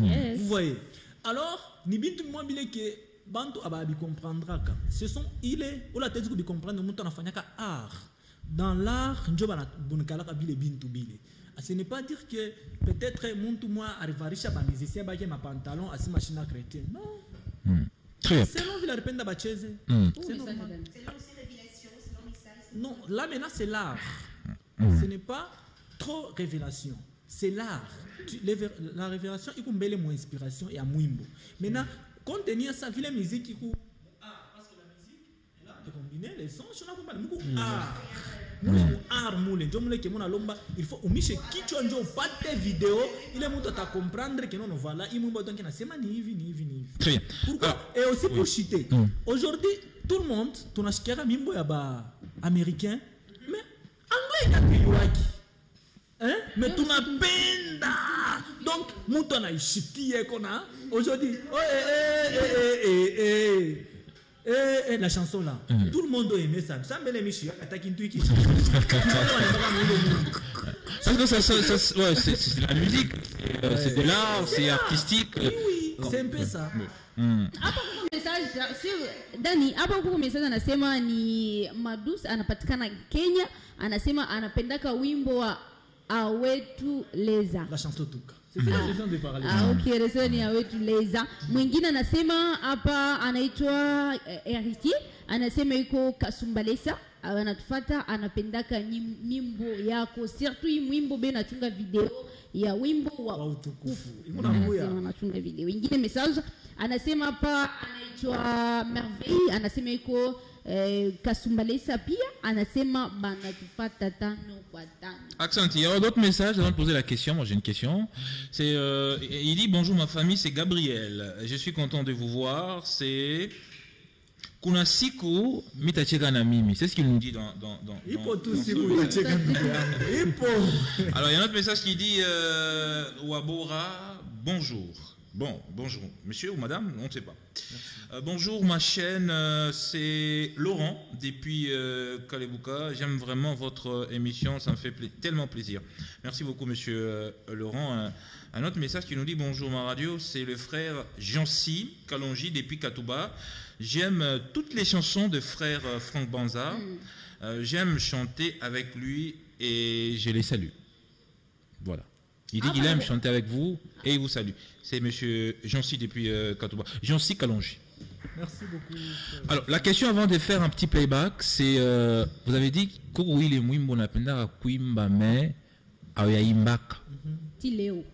Yes. Vous voyez. Alors, ni bintu moi bile que bantu ababi comprendra ka. Ce sont il est ou la tête que comprendre muntu na fanyaka art. Dans l'art, njo bana bunkala ka bile bintu bile. Ce n'est pas dire que peut-être muntu moi arrivarisha ba musicien ba ma pantalon asi machine chrétien. Non. Très bien. C'est non, il a répété bacheze. C'est normal. C'est là aussi révélation, c'est non message. Non, là maintenant c'est l'art. Ce n'est pas trop révélation. C'est l'art. La révélation il peut mon inspiration et à mwimbo. Maintenant, contenir ça vile musique qui parce que la musique est là de combiner les sons, je n'ai pas de il faut umishe kichwa njo upate video ile mtu atakomprendre que non voilà il mwimbo donc nasema ni hivi. Très bien. Pourquoi? Et aussi pour chuter. Aujourd'hui tout le monde tunashikiaka mimbo ya ba américain mais anglais yakiyuaki. Hein? Mais tunapenda. Donc mtu anaishikie kona aujourd'hui la chanson là, tout le monde aimait ça. Ça me l'a mis sur attaque intuitive. Parce que ouais, c'est de la musique, c'est de l'art, c'est artistique. Oui, c'est un peu ça. Hapa kwa message Dani, hapa kwa message anasema ni Madus anapatikana Kenya, anasema anapendaka wimbo wa Awetu Leza. La chanson Tuka. C'est la raison de parler. Ok, raison ni Awetu Leza. Mwingine anasema hapa anaitwa Héritier, anasema yuko Kasumbalesa, anatufata, anapendaka nyimbo yako, surtout hii mwimbo be nachunga video ya wimbo wa utukufu. Anachunga video. Ingine message anasema hapa anaitwa Merveille, anasema yuko Kasumbalesa pia, anasema banatufata 5 kwa 5. Accent, il y a d'autres messages avant de poser la question. Moi j'ai une question. C'est il dit bonjour ma famille, c'est Gabriel. Je suis content de vous voir. C'est kuna siku mitacheka na mimi. C'est ce qu'il nous dit dans Alors il y a un autre message qui dit Wabora, bonjour. Bon, bonjour, monsieur ou madame, on ne sait pas. Bonjour, ma chaîne, c'est Laurent, depuis Kalebouka. J'aime vraiment votre émission, ça me fait tellement plaisir. Merci beaucoup, monsieur Laurent. Un autre message qui nous dit bonjour, ma radio, c'est le frère Jancy Kalonji, depuis Katouba. J'aime toutes les chansons de frère Franck Banza. J'aime chanter avec lui et je les salue. Voilà. Il dit qu'il aime chanter avec vous et il vous salue. C'est monsieur Jancy depuis Katouba. Jancy Kalonji. Merci beaucoup. Alors, la question avant de faire un petit playback, c'est vous avez dit que oui, les mwimbo napenda kuimba me auyaimbaka. Tileo.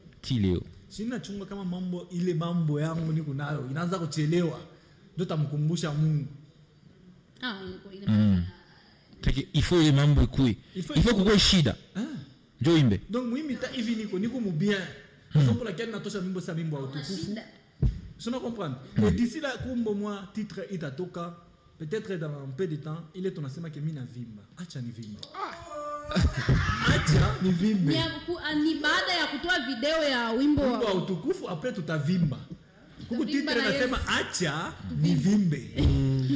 Sina chunga kama mambo ile mambo yangu niko nayo inaanza kuchelewa. Ndio tamkumbusha Mungu. Il faut les mambo kui. Il faut kukue shida. Ndio imbe. Donc muimita hivi niko mu bien. Pour laquelle natosha mimbo sa mimbo utukufu. Je ne comprends. Et d'ici là, kumbo moi titre itatoka, peut-être dans un peu de temps, il est ton asema que mina vimba. Acha ni vimba. Acha ni vimba. Ni baada ya kutoa video ya wimbo wa utukufu, après tutavimba. Kuku titre nasema acha ni vimbe.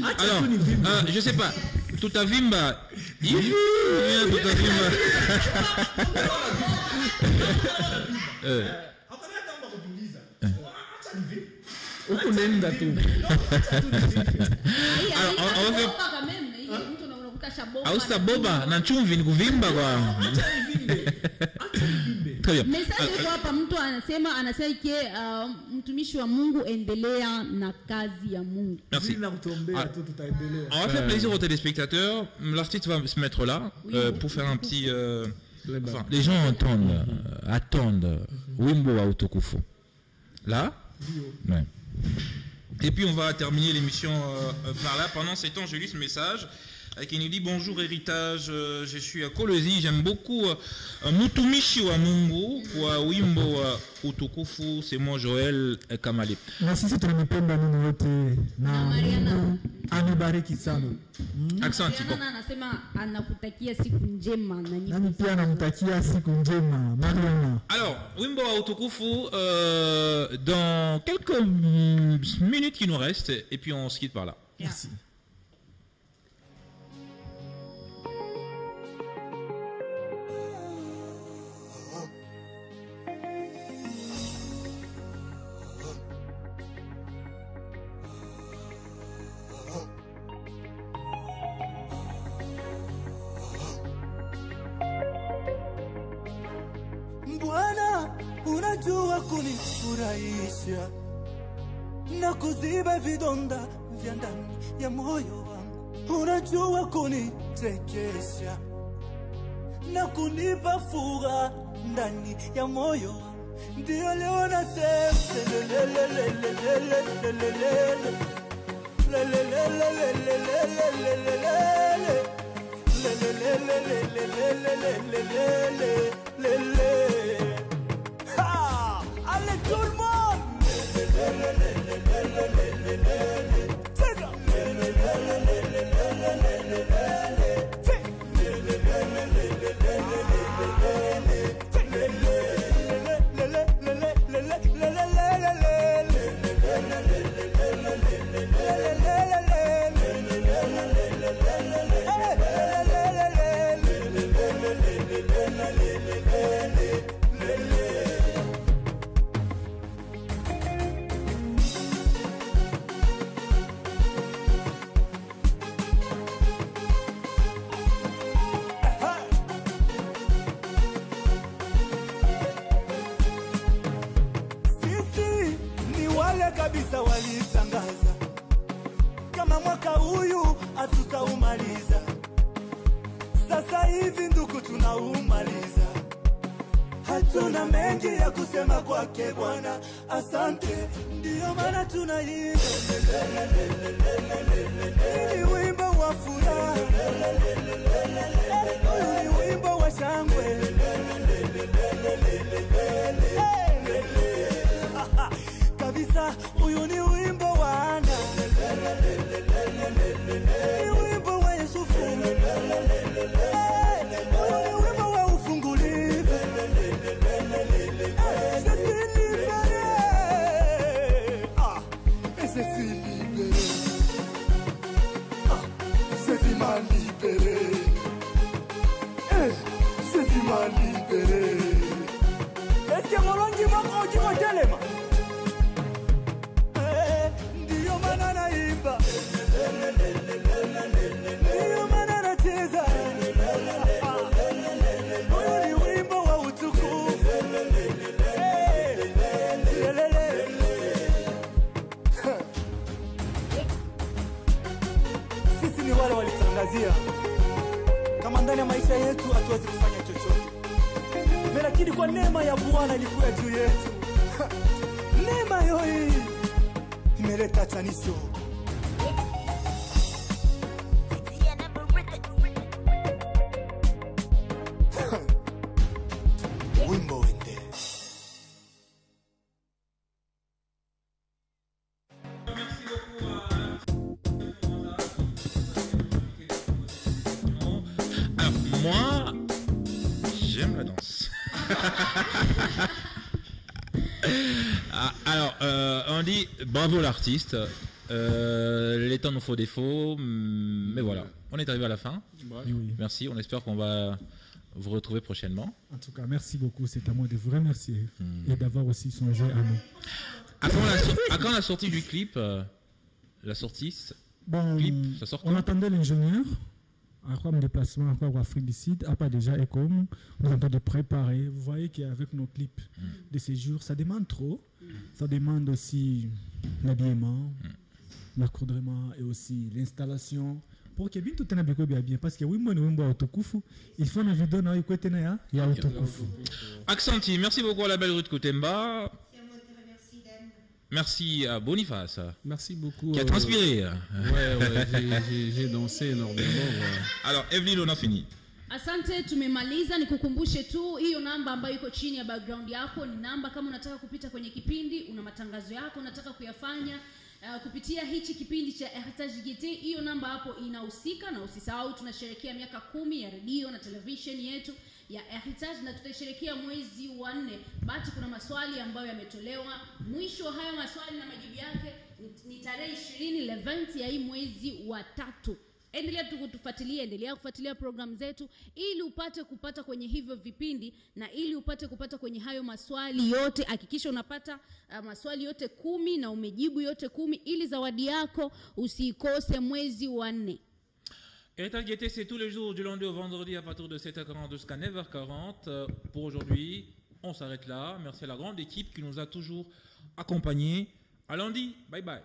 Alors, je sais pas. Tutavimba. Hivi tutavimba. Austa boba na chumvi ni kuvimba kwa. Message kwa hapa mtu anasema ke mtumishi wa Mungu endelea na kazi ya Mungu. Merci. On va faire plaisir aux téléspectateurs. L'artiste va se mettre là pour faire un petit enfin, les gens attendent wimbo wa utukufu. Là? Ouais. Et puis on va terminer l'émission par là. Pendant ces temps, je lis ce message qui nous dit bonjour héritage, je suis à Kolwezi, j'aime beaucoup Mutumishi wa Mungu kwa wimbo wa utukufu, c'est moi Joël Kamali. Na sisi tunapenda nini wote na Mariana amebariki sana. Accent Mariana anasema anakutakia siku njema na nani pia anamtakia siku njema Mariana. Alors, wimbo wa utukufu dans quelques minutes qui nous restent et puis on se quitte par là. Merci. Unajua kunifurahisha na kuziba vidonda vya ndani ya moyo wangu. Unajua kunichekesha na kunipa furaha ndani ya moyo wangu. Ndio leo nasema allez tout le monde. huyu hatutaumaliza. Sasa hivi ndugu tunaumaliza. Hatuna mengi ya kusema kwake Bwana, asante. Ndiyo maana tunaimba ni wimbo wa furaha, ni wimbo wa shangwe. Kabisa, huyu ni wimbo wa Ana, ni wimbo wa Yusufu, huyu ni wimbo wa ufungulivu. Est-ce que Molongi moko ujimo telema? Ndiyo maana naimba, ndiyo maana nacheza. Huyu ni wimbo wa utukufu. Sisi ni wale walitangazia kama ndani ya maisha yetu hatuwezi kufanya chochote, lakini kwa neema ya Bwana ilikuwa juu yetu. Neema hiyo imeleta chanisho. Wimbo wende. Moi, j'aime la danse. Alors, on dit bravo l'artiste. Les temps nous font défaut, mais voilà, on est arrivé à la fin. Oui. Merci, on espère qu'on va vous retrouver prochainement. En tout cas, merci beaucoup. C'est à moi de vous remercier et d'avoir aussi songé à nous. À quand la sortie du clip? La sortie clip, ça sort quand? On attendait l'ingénieur. Encore un déplacement, encore Afrique du Sud, à pas déjà et comme on est en train de préparer. Vous voyez qu'avec nos clips de ces jours, ça demande trop. Ça demande aussi l'habillement, l'accordement et aussi l'installation. Pour que bien tout est bien, parce que oui, moi, nous sommes autokufu. Il faut une vidéo dans le côté il y a autokufu. Accenti, merci beaucoup à la belle rue de Cotemba. Merci à Boniface. Merci beaucoup. Qui a transpiré. J'ai dansé énormément. Alors, Evelyne, on a fini. Asante, tumemaliza. Nikukumbushe tu hiyo namba ambayo iko chini ya background yako ni namba kama unataka kupita kwenye kipindi, una matangazo yako unataka kuyafanya kupitia hichi kipindi cha Heritage GT. Hiyo namba hapo inahusika, na usisahau tunasherehekea miaka 10 ya radio na television yetu ya Heritage, na tutasherehekea mwezi wa 4. Basi kuna maswali ambayo yametolewa. Mwisho wa haya maswali na majibu yake ni tarehe 20 event ya hii mwezi wa 3. Endelea kutufuatilia, endelea kufuatilia program zetu ili upate kupata kwenye hivyo vipindi, na ili upate kupata kwenye hayo maswali yote. Hakikisha unapata maswali yote 10 na umejibu yote 10 ili zawadi yako usikose mwezi wa 4. Heritage GT, c'est tous les jours du lundi au vendredi à partir de 7h40 jusqu'à 9h40. Pour aujourd'hui, on s'arrête là. Merci à la grande équipe qui nous a toujours accompagnés. À lundi, bye bye.